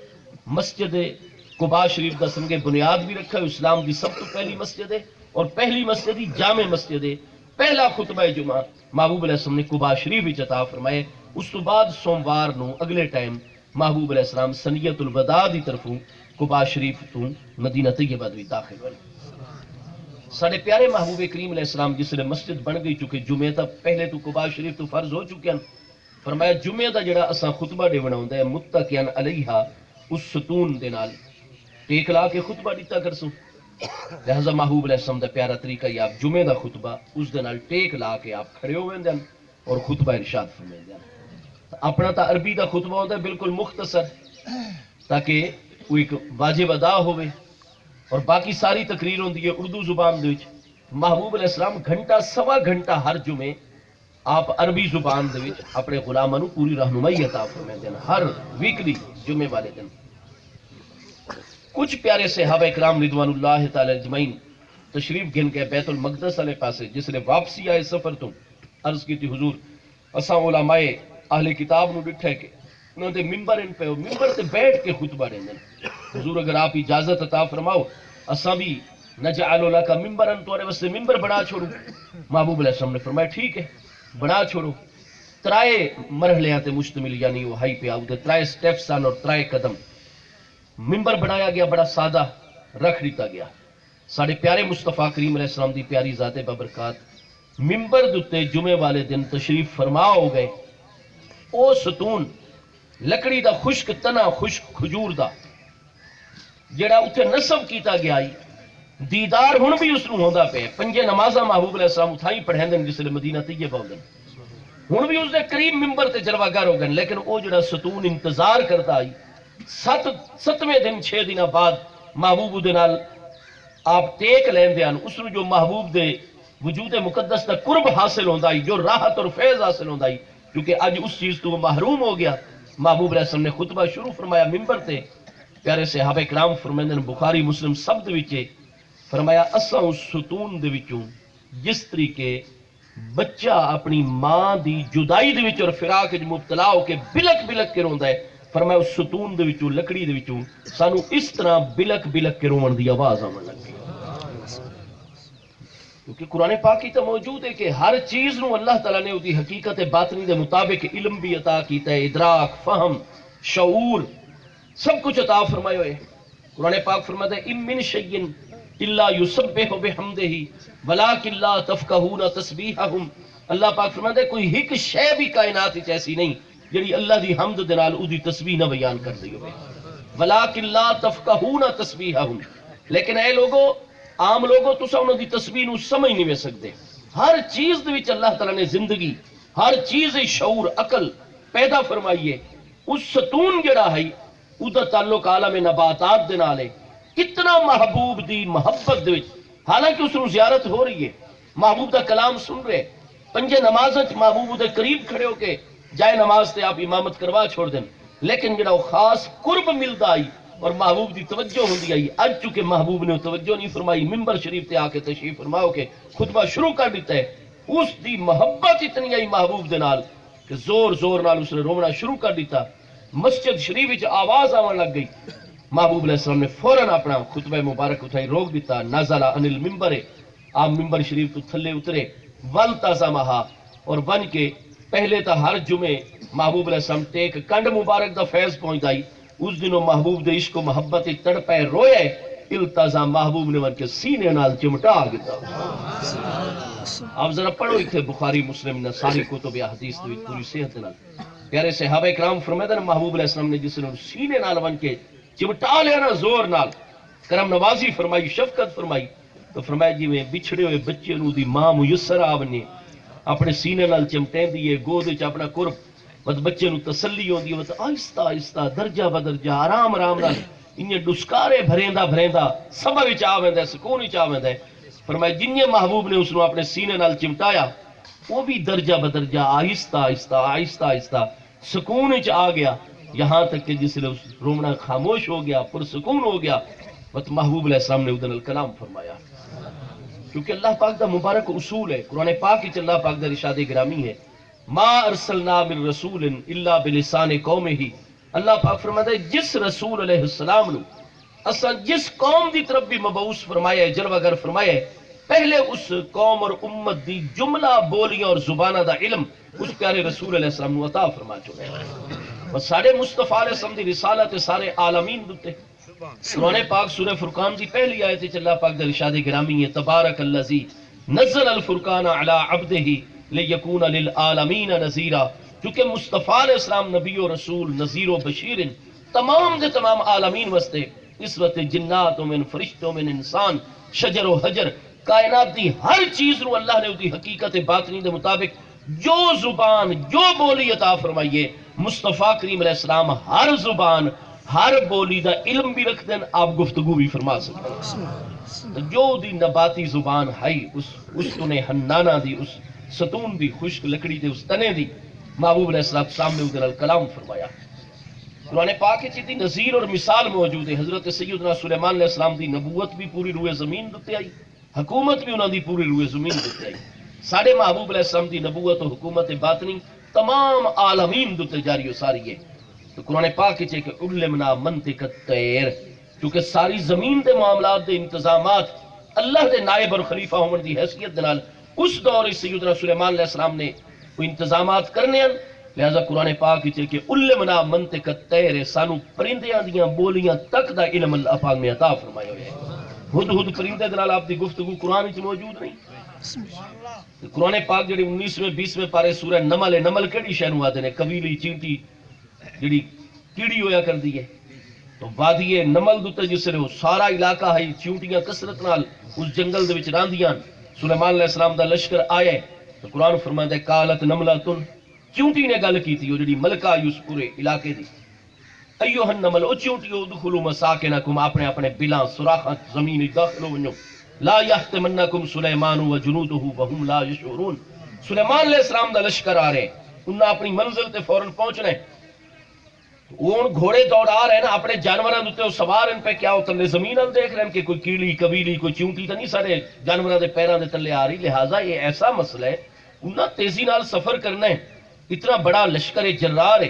مسجد قباء شریف دا سنگے بنیاد بھی رکھا ہے، اسلام دی سب تو پہلی مسجد ہے اور پہلی مسجد ہی جامع مسجد ہے۔ پہلا خطبہ جمعہ محبوب علیہ السلام نے قباء شریف وچ عطا فرمائے، اس تو بعد سوموار نو اگلے ٹائم محبوب علیہ السلام سنیت الوداع دی طرفوں قباء شریف تو مدینہ طیبہ وچ داخل ہوئے۔ سارے پیارے محبوب کریم علیہ السلام جس نے مسجد بن گئی چکے جمعہ تا پہلے تو قباء شریف تو فرض ہو چکے ہیں، فرمایا جمعہ دا جڑا اساں خطبہ دیونا ہوندا ہے متقیان علیہا اس ستون دے نال ٹیک لا کے خطبہ دیتا کرسوں، لہذا محبوب علیہ السلام دا پیارا طریقہ یہ آپ جمعہ دا خطبہ اس دے نال ٹیک لا کے آپ کھڑے ہوئے ہیں اور خطبہ ارشاد فرمائے ہیں۔ اپنا تا عربی دا خطبہ ہوتا ہے بالکل مختصر تاکہ وہ ایک واجب ادا ہوئے، اور باقی ساری تقریر ہوندی ہے اردو زبان دے وچ۔ محبوب علیہ السلام گھنٹہ سوا گھنٹہ ہر جمعے آپ عربی زبان دے وچ اپنے غلاماں نوں پوری رہنمائی عطا فرماندے ہیں ہر ویکلی جمعے والے دن۔ کچھ پیارے صحابہ کرام رضوان اللہ تعالی اجمعین تشریف گن کے بیت المقدس والے پاسے جس نے واپسی آئے سفر تو عرض کی تھی حضور اساں علماء اہل کتاب نو ڈٹھے کہ انہوں نے ممبر ان پہ ممبر تے بیٹھ کے خطبہ دیندے، حضور اگر آپ اجازت عطا فرماؤ اساں بھی نجعل لک منبرا، تمہارے واسطے ممبر بنا چھوڑوں. محبوب علیہ السلام نے فرمایا ٹھیک ہے بنا چھوڑو. ترائے مرحلیاں تے مشتمل، یعنی وہ ہائی پہ آؤ دے ترائے سٹیپس سن اور ترائے قدم. ممبر بنایا گیا، بڑا سادہ رکھ دیتا گیا. ساڑھے پیارے مصطفیٰ کریم علیہ السلام دی پیاری ذات ببرکات ممبر دتے جمعے والے دن تشریف فرما ہو گئے. او ستون لکڑی دا خشک تنا، خشک کھجور دا جڑا اتنے نصب کیتا گیا ہی، دیدار ہن بھی اس نو ہوندا پے. پنجے نمازاں محبوب علیہ السلام اتھائی پڑھیں دن جس لئے مدینہ طیبہ ہو گئے. ہن بھی اس دے قریب ممبر تے جلوہ گر ہو گئے، لیکن او جڑا ستون انتظار کرتا آئی، ستویں دن 6 دن بعد محبوب دے نال آپ ٹیک لین دیان، اس نو جو محبوب دے وجود مقدس دا قرب حاصل ہوندا ہی، جو راحت اور فیض حاصل ہوندا ہی، کیونکہ اج اس چیز تو وہ محروم ہو گیا. محبوب علیہ السلام نے خطبہ شروع فرمایا ممبر تے. پیارے صحابہ کرام فرماندے نے بخاری مسلم سب دے وچ فرمایا اساں اس ستون دے وچوں جس طریقے بچہ اپنی ماں دی جدائی دے وچ اور فراق وچ مبتلا ہو کے بلک بلک کے روندا ہے، فرمایا اس ستون دے وچوں لکڑی دے وچوں سانو اس طرح بلک بلک کے رون دی آواز آون لگی. کیونکہ قرآن پاک کی تو موجود ہے کہ ہر چیز نو اللہ تعالیٰ نے اُسی حقیقت باطنی دے مطابق علم بھی عطا کیتا ہے، ادراک، فہم، شعور، سب کچھ عطا فرمائے ہوئے. قرآن پاک فرماتا ہے ام من شیء الا یسبح بحمدہ ولکن لا تفقہون تسبیحہم. اللہ پاک فرماتا ہے کوئی ایک شے بھی کائنات وچ ایسی نہیں جڑی اللہ دی حمد دے نال اودی تسبیح نہ بیان کر دی ہوئے. ولکن لا تفقہون تسبیحہم، لیکن اے لوگو عام لوگوں تسا انہوں دی تسبیح نو سمجھ نہیں وے سکتے. ہر چیز دے وچ اللہ تعالیٰ نے زندگی، ہر چیز شعور، عقل پیدا فرمائیے. اس ستون جڑا ہے او دا تعلق عالم نباتات دے نال ہے. کتنا محبوب دی محبت دے وچ، حالانکہ اس نو زیارت ہو رہی ہے، محبوب دا کلام سن رہے، پنجے نمازاں وچ محبوب دے قریب کھڑے ہو کے جائے نماز تے آپ امامت کروا چھوڑ دیں، لیکن جڑا خاص قرب ملدا آئی اور محبوب دی توجہ ہوندی آئی. اج چونکہ محبوب نے توجہ نہیں فرمائی، ممبر شریف تے آ کے تشریف فرماؤ کے خطبہ شروع کر دیتا ہے. اس دی محبت اتنی آئی محبوب دے نال کہ زور زور نال اس نے رونا شروع کر دیتا. مسجد شریف وچ آواز آون لگ گئی. محبوب علیہ السلام نے فوراً اپنا خطبہ مبارک اٹھائی، روک دیتا. نزل عن المنبر، آپ ممبر شریف تو تھلے اترے. والتزمہا، اور بن کے پہلے تا ہر جمعے محبوب علیہ السلام ٹیک کنڈ مبارک دا فیض پہنچائی. اس دنوں محبوب دے عشق و محبت تڑپے روئے. التزام محبوب نے ون کے سینے نال چمٹا گیا. آپ ذرا پڑھو اتنے بخاری مسلم نے ساری کتب حدیث دی پوری صحت نال. پیارے صحابہ کرام فرماتے ہیں محبوب علیہ السلام نے جس نے سینے نال ون کے چمٹا لیا نا زور نال، کرم نوازی فرمائی، شفقت فرمائی، تو فرمایا جی میں بچھڑے ہوئے بچے نو دی ماں میسر آونے اپنے سینے نال چمٹیں دیئے، گود وچ اپنا قرب بس بچے نو تسلی ہوندی ہے. آہستہ آہستہ درجہ بدرجہ آرام آرام نال انہیں ڈسکارے بھریندا بھریندا صبر وچ آویندا ہے، سکون وچ آویندا ہے. فرمایا جنہیں محبوب نے اس نو اپنے سینے نال چمٹایا وہ بھی درجہ بدرجہ آہستہ آہستہ آہستہ آہستہ سکون وچ آ گیا، یہاں تک کہ جس لئے رومنا خاموش ہو گیا، پرسکون ہو گیا. بس محبوب علیہ السلام نے ادھر کلام فرمایا. کیونکہ اللہ پاک دا مبارک اصول ہے، قرآن پاک وچ اللہ پاک دا ارشاد گرامی ہے ما ارسلنا من رسول الا بلسان قومہ. اللہ پاک فرماتا ہے جس رسول علیہ السلام نو اساں جس قوم دی طرف بھی مبعوث فرمایا ہے، جلوہ گر فرمایا ہے، پہلے اس قوم اور امت دی جملہ بولیاں اور زبانہ دا علم اس پیارے رسول علیہ السلام نو عطا فرما چھوڑے. بس سارے مصطفیٰ علیہ السلام دی رسالت سارے عالمین دتے. قرآن پاک سورہ فرقان دی پہلی آیت وچ اللہ پاک دا ارشاد گرامی ہے تبارک الذی نزل الفرقان علی عبدہ لیکون للعالمین نذیرا. کیونکہ مصطفیٰ علیہ السلام نبی و رسول نذیر و بشیر تمام دے تمام عالمین واسطے، اس وقت جناتوں میں، فرشتوں میں، انسان، شجر و حجر، کائنات دی ہر چیز رو اللہ نے اُسی حقیقت باطنی دے مطابق جو زبان جو بولی عطا فرمائیے. مصطفیٰ کریم علیہ السلام ہر زبان ہر بولی دا علم بھی رکھ دیں، آپ گفتگو بھی فرما سکتے ہیں. جو دی نباتی زبان ہے اس تنے حنانا دی، اس ستون دی، خشک لکڑی دے اس تنے دی محبوب علیہ السلام نے ادھر کلام فرمایا. قرآن پاک دی نظیر اور مثال موجود ہے. حضرت سیدنا سلیمان علیہ السلام دی نبوت بھی پوری روئے زمین دیتے آئی، حکومت بھی انہوں دی پوری روئے زمین دیتے آئی. ساڑھے محبوب علیہ السلام دی نبوت و حکومت باطنی تمام عالمین دیتے جاری و ساری ہے. تو قرآن پاک کہ علمنا منطق الطیر، کیونکہ ساری زمین دے معاملات دے انتظامات اللہ دے نائب اور خلیفہ ہون دی حیثیت دے نال اس دور سیدنا سلیمان علیہ السلام نے کوئی انتظامات کرنے ہیں، لہذا قرآن پاک وچ کہ علمنا منطق الطیر، سانو پرندیاں دیاں بولیاں تک دا علم اللہ پاک نے عطا فرمایا ہویا ہے۔ ہدہد پرندے دے نال آپ دی گفتگو قرآن وچ موجود نہیں۔ قرآن پاک جڑی 19ویں 20ویں پارے سورہ نمل ہے، نمل کیڑی شے نوں آندے نے؟ قبیلی چینٹی جڑی کیڑی ہویا کردی ہے، تو وادی نمل دے جس نے سارا علاقہ ہے چیونٹیاں کثرت نال اس جنگل دے وچ راندیاں، سلیمان علیہ السلام دا لشکر آیا تو قرآن فرماندا ہے قالت نملۃ، چیونٹی نے گل کیتی وہ جڑی ملکہ اس پورے علاقے دی، ایھا النمل، او چیونٹیو ادخلوا مساکنکم، اپنے اپنے بلاں سوراخاں زمین داخل ونجو، لا یحتمنکم سلیمان وجنودہ وہم لا یشعرون، سلیمان علیہ السلام دا لشکر آ رہے، انہاں اپنی منزل تے فوراً پہنچنا ہے، وہ گھوڑے دوڑا رہے نا اپنے جانوراں دے سوار ان پہ، کیا اتلے زمین ال دیکھ رہے ہیں کہ کوئی کیڑی قبیلی کوئی چونٹی تو نہیں سارے جانوراں دے پیراں دے تلے آ رہی، لہٰذا یہ ایسا مسئلہ ہے انہاں تیزی نال سفر کرنا ہے، اتنا بڑا لشکر جرار ہے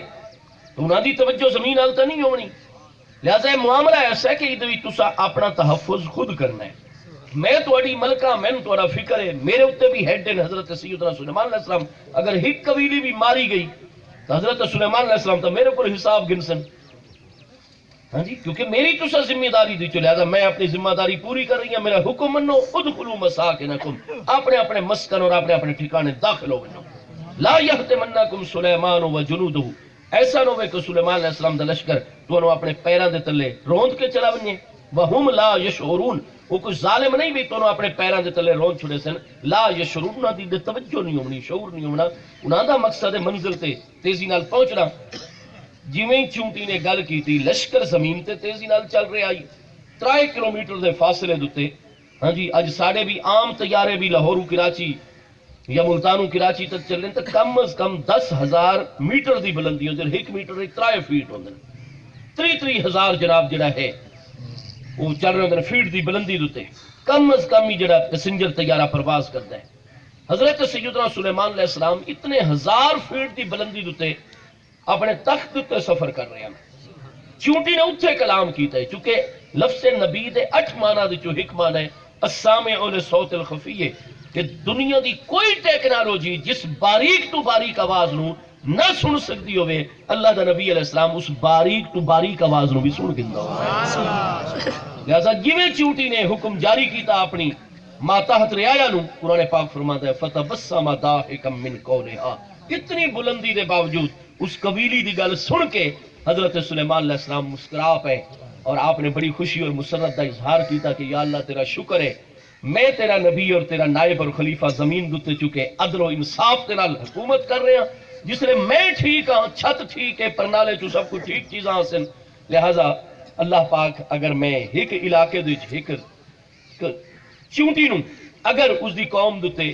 تو انہاں دی توجہ زمین ال تو نہیں ہونی، لہٰذا یہ معاملہ ایسا ہے کہ یہ تسا اپنا تحفظ خود کرنا ہے، میں تہاڈی ملکہ میں تہاڈا فکر ہے، میرے اتنے بھی ہیڈ ہیں حضرت سیدنا سلیمان علیہ السلام، اگر ایک قبیلی بھی ماری گئی تو حضرت سلیمان علیہ السلام تو میرے کو حساب گنسن، ہاں جی، کیونکہ میری تسا ذمہ داری دی، لہذا میں اپنی ذمہ داری پوری کر رہی ہوں، میرا حکم منو ادخلوا مساکنکم، اپنے اپنے مسکن اور اپنے اپنے ٹھکانے داخل ہو بنو، لا یحتمنکم سلیمان وجنودہ، ایسا نہ ہوئے کہ سلیمان علیہ السلام دا لشکر تو اپنے پیران دے تلے روند کے چلا بنیے، وہم لا یشعرون، وہ کوئی ظالم نہیں بھی تو اپنے پیران دے تلے روند چھڑے سن، لا یشعرون دی توجہ نہیں ہونی، شعور نہیں ہونا، انہاں دا مقصد منزل تے تیزی نال پہنچنا، جویں چونٹی نے گل کی تھی لشکر زمین تے تیزی نال چل رہے آئی 3 کلومیٹر دے فاصلے دے، ہاں جی، اج ساڑے بھی عام طیارے بھی لاہورو کراچی یا ملتانو کراچی تک چل رہے ہیں تو کم از کم 10,000 میٹر دی بلندی ہوندی ہے، 1 میٹر 3 فیٹ ہوندے ہیں، 3,000 جناب جڑا ہے وہ چل رہے ہیں فیٹ دی بلندی دے، کم از کم ہی جڑا پیسنجر طیارہ پرواز کرتا ہے۔ حضرت سیدنا سلیمان علیہ السلام اتنے 1000 فیٹ دی بلندی دے اپنے تخت تے سفر کر رہے ہیں، چونٹی نے اتھے کلام کیتا ہے، چونکہ لفظ نبی دے 8 معنی دے جو ایک معنی ہے السامع لصوت الخفی، کہ دنیا دی کوئی ٹیکنالوجی جس باریک تو باریک آواز نو نہ سن سکتی ہوئے، اللہ دا نبی علیہ السلام اس باریک تو باریک آواز نو بھی سن گندا ہوئے، لہذا جویں چونٹی نے حکم جاری کیتا اپنی ماتحت رعایا نو، قرآن پاک فرماتا ہے فتبسم ضاحکا من قولھا، اتنی بلندی دے باوجود اس قبیلی دی گل سن کے حضرت سلیمان علیہ السلام مسکرا پے اور آپ نے بڑی خوشی اور مسرت کا اظہار کیتا کہ یا اللہ تیرا شکر ہے، میں تیرا نبی اور تیرا نائب اور خلیفہ زمین دتے چکے عدل و انصاف کے نال حکومت کر رہے ہیں، جس نے میں ٹھیک ہاں، چھت ٹھیک ہے، پرنالے چ سب کچھ ٹھیک چیزاں حاصل، لہذا اللہ پاک اگر میں ایک علاقے دے ایک چونٹی نوں اگر اس دی قوم دتے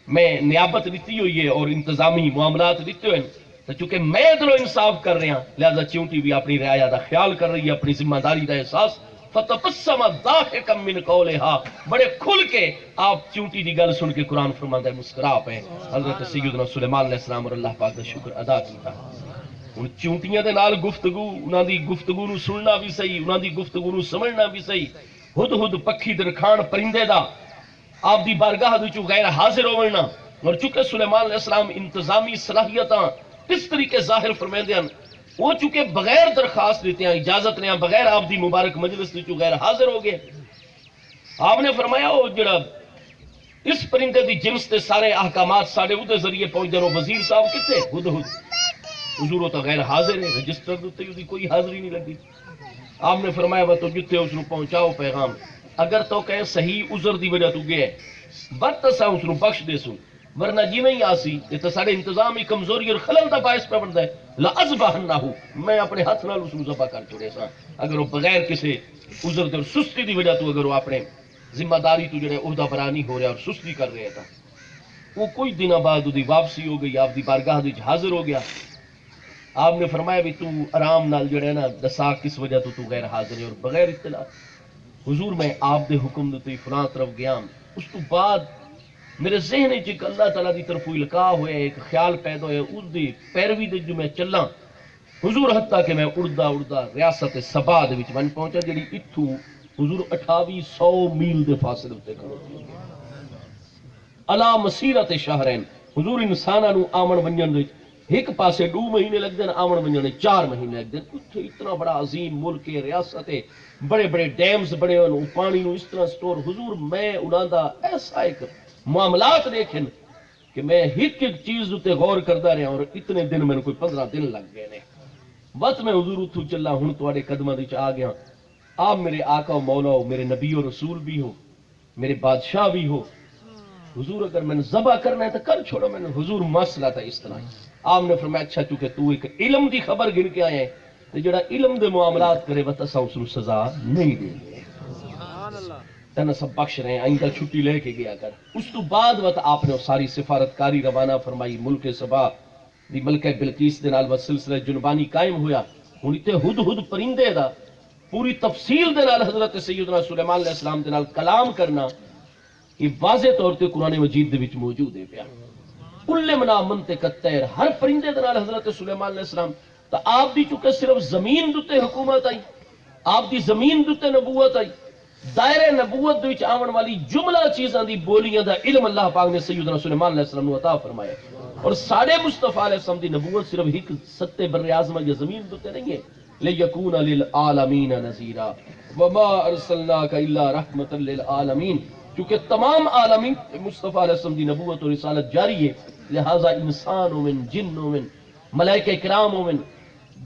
میں نیابت دیتی ہوئی ہے اور انتظامی معاملات دیتے ہوئے، تو چونکہ میں عدل و انصاف کر رہا ہوں، لہذا چونٹی بھی اپنی رعایا دا خیال کر رہی ہے، اپنی ذمہ داری دا احساس، فتبسم ضاحکا من قولھا، بڑے کھل کے آپ چونٹی دی گل سن کے قرآن فرماندا ہے مسکرا پے، حضرت سیدنا سلیمان علیہ السلام اور اللہ پاک دا شکر ادا کیتا۔ ہن چونٹیاں دے نال گفتگو، انہاں دی گفتگو نو سننا بھی صحیح، انہاں دی گفتگو نو سمجھنا بھی صحیح، ہدہد پکھی درکھان پرندے دا آپ دی بارگاہ وچوں غیر حاضر ہونا، اور چونکہ سلیمان علیہ السلام انتظامی صلاحیتاں اس طریقے ظاہر فرمیندے ہیں، وہ چونکہ بغیر درخواست دیتے ہیں، اجازت نے بغیر آپ دی مبارک مجلس وچوں غیر حاضر ہو گئے، آپ نے فرمایا وہ جڑا اس پرندے دی جنس تے سارے احکامات ساڑے اودے ذریعے پہنچ دے، وزیر صاحب کتے ہدہد، حضور وہ تو غیر حاضر ہے، رجسٹر دے دی کوئی حاضری نہیں لگی، آپ نے فرمایا وہ تو جتھے اس نو پہنچاؤ پیغام، اگر تو کہیں صحیح عذر دی وجہ تو گئے بد تسا اس نو بخش دے سو، ورنہ جی میں ہی آسی یہ تو سارے انتظامی کمزوری اور خلل دا باعث پہ بنتا ہے، لأذبحنہ، میں اپنے ہاتھ نال اس نو ذبح کر چھوڑے سا، اگر وہ بغیر کسی عذر دے اور سستی دی وجہ تو اگر وہ اپنے ذمہ داری تو جڑے عہدہ برانی ہو رہا اور سستی کر رہے تھا، وہ کوئی دن بعد دی واپسی ہو گئی، آپ دی بارگاہ دی حاضر ہو گیا، آپ نے فرمایا بھی تو آرام نال جڑے نا دسا کس وجہ تو غیر حاضر ہے اور بغیر اطلاع، حضور میں آپ دے حکم دیتے فلاں طرف گیا، اس تو بعد میرے ذہن چ اللہ تعالیٰ دی طرف القاء ہوئے، ایک خیال پیدا ہوئے، اس دی پیروی دے جو میں چلاں حضور، حتیٰ کہ میں اڑدا اڑدا ریاست سبا دے وچ من پہنچا، جڑی اتھوں حضور 2800 میل دے فاصلے تے کھڑوتی ہے الا مسیرت شہرین حضور انساناں نو آمن ونجن دے ایک پاسے 2 مہینے لگ دین آمن ونجن دے 4 مہینے لگ دین اتھے اتنا بڑا عظیم ملک ہے ریاست ہے بڑے بڑے ڈیمز بڑے ہوئے پانی نو اس طرح سٹور حضور میں انہاں دا ایسا ایک معاملات دیکھن کہ میں ایک ایک چیز تے غور کردا رہا اور اتنے دن میں کوئی 15 دن لگ گئے نے بس میں حضور اتھو چلا ہن تواڈے قدماں وچ آ گیا آپ میرے آقا و مولا ہو میرے نبی و رسول بھی ہو میرے بادشاہ بھی ہو حضور اگر میں نے ذبح کرنا ہے تو کر چھوڑو میں نے حضور مسئلہ تھا اس طرح آپ نے فرمایا اچھا چونکہ تو ایک علم دی خبر گن کے آئے ہیں تو جڑا علم دے معاملات کرے بس اساں اس کو سزا نہیں دیں گے تنہ سب بخش رہے ہیں آئندہ چھٹی لے کے گیا کر اس تو بعد وقت آپ نے ساری سفارتکاری روانہ فرمائی ملک سبا دی ملکہ بلقیس دے نال سلسلہ جنبانی قائم ہویا ہن تے ہد ہد پرندے دا پوری تفصیل دے نال حضرت سیدنا سلیمان علیہ السلام دے نال کلام کرنا یہ واضح طور تے قرآن مجید دے وچ موجود ہے پیا کل منا منطق الطیر ہر پرندے دے نال حضرت سلیمان علیہ السلام تو آپ دی چونکہ صرف زمین دے حکومت آئی آپ دی زمین دے نبوت آئی دائرے نبوت دے وچ آون والی جملہ چیزاں دی بولیاں دا علم اللہ پاک نے سیدنا سلیمان علیہ السلام نو عطا فرمایا اور ساڑھے مصطفیٰ علیہ السلام دی نبوت صرف ایک ستے بر اعظم یا زمین دے نہیں ہے لِيَكُونَ لِلْعَالَمِينَ نَذِيرًا وَمَا أَرْسَلْنَاكَ إِلَّا رَحْمَةً لِلْعَالَمِينَ چونکہ تمام عالمین مصطفیٰ علیہ السلام دی نبوت اور رسالت جاری ہے لہذا انسان من جن من ملائکہ کرام من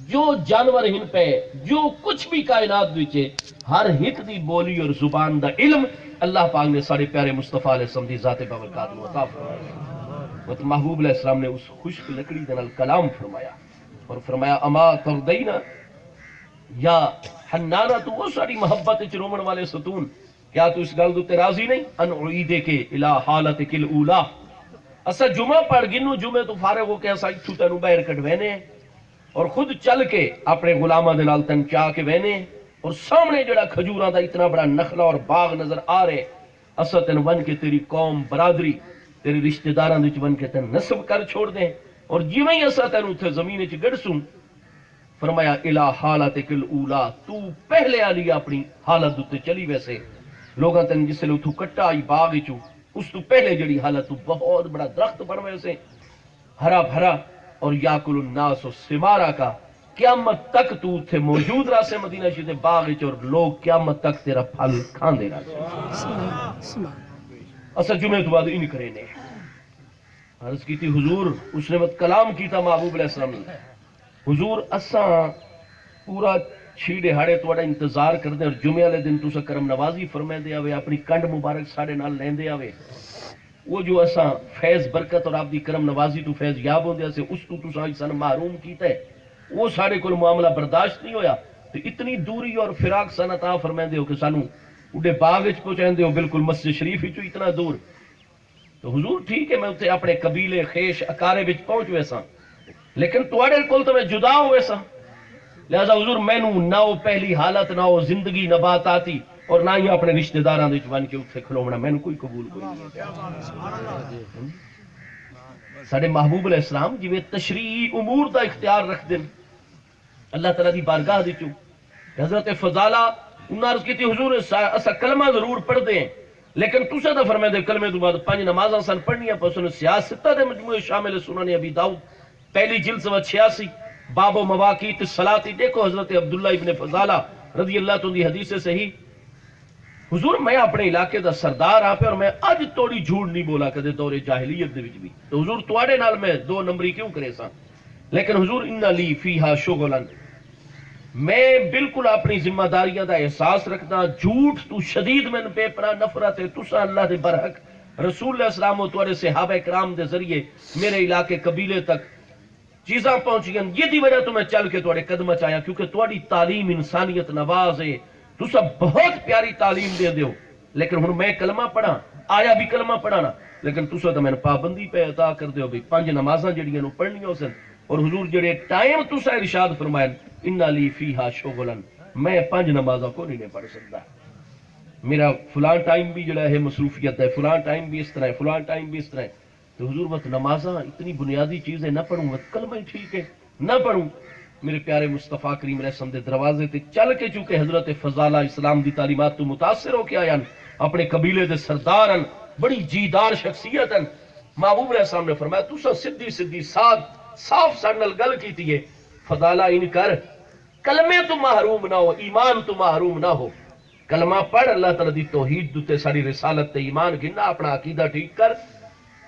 جو جانور ہن پہ جو کچھ بھی کائنات وچے ہر ایک دی بولی اور زبان دا علم اللہ پاک نے سارے پیارے مصطفیٰ علیہ السلام دی ذات بابرکات نو عطا فرمایا اور محبوب علیہ السلام نے اس خشک لکڑی دے نال کلام فرمایا اور فرمایا اما تردینا یا حنانہ تو وہ ساری محبت چرومن والے ستون کیا تو اس گل تے راضی نہیں ان عیدے کے الہ حالتک الاولا اسا جمعہ پڑھ گنو جمعے تو فارغ ہو کے اسا اتھو تینوں باہر کڈوینے اور خود چل کے اپنے غلاماں دے نال تن چا کے وینے اور سامنے جڑا کھجوراں دا اتنا بڑا نخلا اور باغ نظر آ رہے اسا تن ون کے تیری قوم برادری تیرے رشتہ داراں وچ ون کے تن نسب کر چھوڑ دیں اور جویں ہی اسا تن اوتھے زمین وچ گڑسوں فرمایا الہ حالتک الاولا تو پہلے والی اپنی حالت تے چلی ویسے لوگاں تن جس لے اتھو کٹا آئی باغ چوں اس تو پہلے جڑی حالت تو بہت بڑا درخت بن ویسے ہرا بھرا اور یاکل الناس ثمارا کا قیامت تک تو اتھے موجود رہا سے مدینہ شریف باغ وچ اور لوگ قیامت تک تیرا پھل کھاندے رہا اصل جمعے تو بعد ان کرے نے عرض کی تھی حضور اس نے مت کلام کیتا محبوب علیہ السلام نے حضور اساں پورا چھیڑے ہاڑے تواڈا انتظار کردے اور جمعے والے دن تساں کرم نوازی فرمائے دے آوے اپنی کنڈ مبارک ساڈے نال لیندے آوے وہ جو اساں فیض برکت اور آپ دی کرم نوازی تو فیض یاب ہوندے سے اس تو تساں سن محروم کیتا ہے وہ ساڈے کول معاملہ برداشت نہیں ہویا تو اتنی دوری اور فراق سن عطا فرمائے ہو کہ سانو اڈے باغ وچ پہنچاندے ہو بالکل مسجد شریف وچ اتنا دور تو حضور ٹھیک ہے میں اتنے اپنے قبیلے خیش اکارے وچ پہنچ ویسا لیکن تواڈے کول تو میں جدا ہوئے سا لہذا حضور مینوں نہ وہ پہلی حالت نہ وہ زندگی نبات آتی اور نہ ہی اپنے رشتہ داراں وچ بن کے اتنے کھلونا مینوں کوئی قبول کوئی نہیں ساڈے محبوب علیہ السلام جویں تشریعی امور دا اختیار رکھ دین اللہ تعالیٰ دی بارگاہ دی چوں حضرت فضالہ انہاں عرض کیتی حضور اسا کلمہ ضرور پڑھ دیں لیکن تساں تے فرمائے دے کلمے تو بعد 5 نمازاں سن پڑھنیاں پس انہاں سیاست دے مجموعے شامل سنن ابی داؤد پہلی جلد 86 باب و مواقیت الصلاۃ دیکھو حضرت عبداللہ ابن فضالہ رضی اللہ عنہ دی حدیث سے صحیح حضور میں اپنے علاقے دا سردار آپ اور میں اج توڑی جھوٹ نہیں بولا کدے دور جاہلیت دے وچ بھی تو حضور تواڈے نال میں 2 نمبری کیوں کرے سا لیکن حضور ان لی فیہا شغلا میں بالکل اپنی ذمہ داریاں دا احساس رکھدا جھوٹ تو شدید میں بے پناہ نفرت ہے تساں اللہ دے برحق رسول اللہ السلام و تواڈے صحابہ کرام دے ذریعے میرے علاقے قبیلے تک چیزاں پہنچ گئیں یہ دی وجہ تو میں چل کے تواڈے قدم چ آیا کیونکہ تواڈی تعلیم انسانیت نواز ہے تسا بہت پیاری تعلیم دے دیو لیکن ہن میں کلمہ پڑھا آیا بھی کلمہ پڑھانا لیکن تسا تو میں پابندی پہ عطا کر دیو بھئی 5 نمازاں جڑیاں نو پڑھنیاں سن اور حضور جڑے ٹائم تسا ارشاد فرمایا ان لی فیہا شغلا میں 5 نمازاں کو نہیں پڑھ سکتا میرا فلاں ٹائم بھی جڑا ہے مصروفیت ہے فلاں ٹائم بھی اس طرح ہے فلاں ٹائم بھی اس طرح ہے تو حضور مت نمازاں اتنی بنیادی چیز ہے نہ پڑھوں مت کلمہ ہی ٹھیک ہے نہ پڑھوں میرے پیارے مصطفیٰ کریم علیہ السلام دے دروازے تے چل کے چونکہ حضرت فضالہ اسلام دی تعلیمات تو متاثر ہو کے آیا اپنے قبیلے دے سردار بڑی جیدار شخصیت محبوب علیہ السلام نے فرمایا تسا سدھی سدھی صاف ساڈے نال گل کیتی ہے فضالہ ان کر کلمے تو محروم نہ ہو ایمان تو محروم نہ ہو کلمہ پڑھ اللہ تعالیٰ دی توحید دوتے ساری رسالت تے ایمان گننا اپنا عقیدہ ٹھیک کر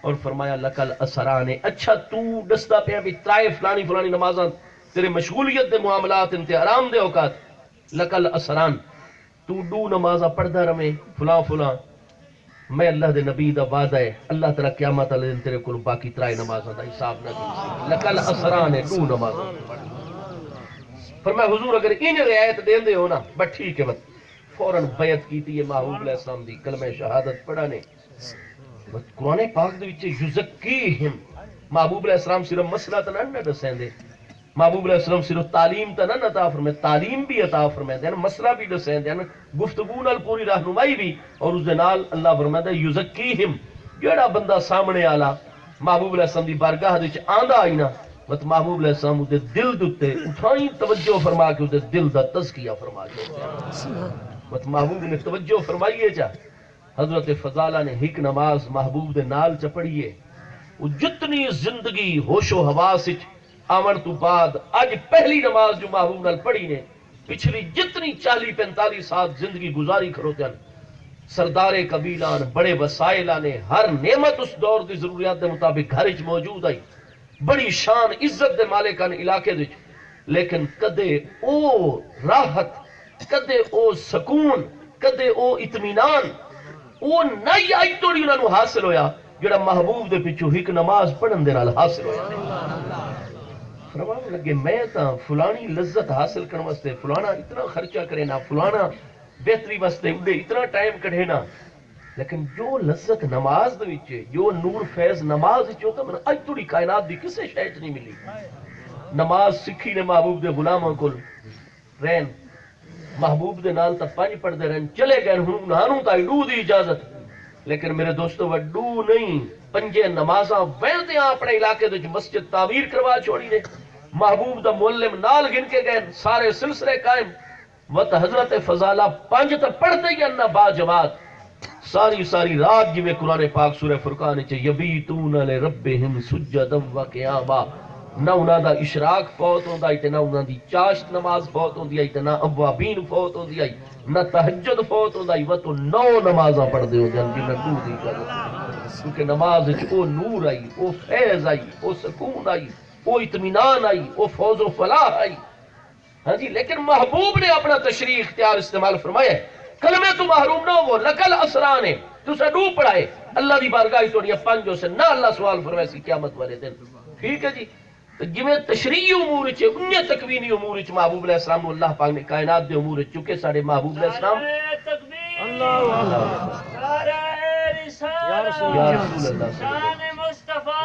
اور فرمایا لکل اسرانے اچھا تو دستا پیا بھی ترائے فلانی نمازاں تیرے مشغولیت دے معاملات انتے آرام دے اوقات لکل اسران تو دو نمازاں پڑھدا رہے فلاں میں اللہ دے نبی دا وعدہ ہے اللہ تعالیٰ قیامت والے دن تیرے کول باقی ترائے نمازاں دا حساب نہ دے لکل اسرانے دو نمازاں فرمایا حضور اگر ان رعایت دیندے ہو نا بس ٹھیک ہے بس فوراً بیعت کیتی ہے محبوب علیہ السلام دی کلمہ شہادت پڑھا نے قرآن پاک دے وچ یزکیہم محبوب علیہ السلام صرف مسئلہ تا نہ دسین دے محبوب علیہ السلام صرف تعلیم تا نہ عطا فرمائے تعلیم بھی عطا فرمائے دے مسئلہ بھی دسین دے گفتگو نال پوری رہنمائی بھی اور اس دے نال اللہ فرمائے دے یزکیہم جیڑا بندہ سامنے آلا محبوب علیہ السلام دی بارگاہ دے وچ آندا آئی نا مت محبوب علیہ السلام دے دل دے اٹھائی توجہ فرما کے دے دل دا تزکیہ فرما کے مت محبوب نے توجہ فرمائیے جا حضرت فضالہ نے ایک نماز محبوب دے نال چپڑیے وہ جتنی زندگی ہوش و حواس آمن تو بعد آج پہلی نماز جو محبوب نال پڑھی نے پچھلی جتنی 40-45 سال زندگی گزاری کھروتے ہیں سردار قبیلان بڑے وسائلانے ہر نعمت اس دور دی ضروریات دے مطابق گھر وچ موجود آئی بڑی شان عزت دے مالکان علاقے دے لیکن کدے او راحت کدے او سکون کدے او اطمینان وہ نئی آئی توڑی انہوں نے حاصل ہویا جڑا محبوب دے پچھو ایک نماز پڑھن دے نال حاصل ہویا فرمان لگے میں تا فلانی لذت حاصل کرنے واسطے فلانا اتنا خرچہ کرے نا فلانا بہتری واسطے اندے اتنا ٹائم کڑھے نا لیکن جو لذت نماز دے وچے جو نور فیض نماز وچ ہوتا میں آج توڑی کائنات دی کسے شاید نہیں ملی نماز سکھی نے محبوب دے غلاموں کو رین محبوب دے نال تا پانچ پڑھ دے رہن چلے گئے ہنوں تا ڈو دی اجازت لیکن میرے دوستو وہ ڈو نہیں پنجے نمازاں ویندے اپنے علاقے دے مسجد تعمیر کروا چھوڑی نے محبوب دا معلم نال گن کے گئے سارے سلسلے قائم وقت حضرت فضالہ پانچ تا پڑھ دے گئے انہا با جماعت ساری رات جویں قرآن پاک سورہ فرقان چے یبیتون لربہم سجدا و قیاما نہ انہاں دا اشراق فوت ہوندا ہے نہ انہاں دی چاشت نماز فوت ہوندی ہے نہ اوابین فوت ہوندی ہے نہ تہجد فوت ہوندا ہے وہ تو 9 نمازاں پڑھ دے ہوندے ہیں جنہاں دو دی اجازت کیونکہ نماز وچ او نور آئی او فیض آئی او سکون آئی او اطمینان آئی او فوز و فلاح آئی ہاں جی لیکن محبوب نے اپنا تشریح اختیار استعمال فرمایا ہے کلمے تو محروم نہ ہو لکل اسرانے تو سے ڈو پڑھائے اللہ دی بارگاہ توڑیا پنجوں سے نہ اللہ سوال فرمائے سی قیامت والے دن ٹھیک ہے جی جویں تشریعی امور وچ انہی تکوینی امور وچ محبوب علیہ السلام اللہ پاک نے کائنات دے امور وچ چونکہ سارے محبوب علیہ السلام اللہ یا رسول اللہ شان مصطفیٰ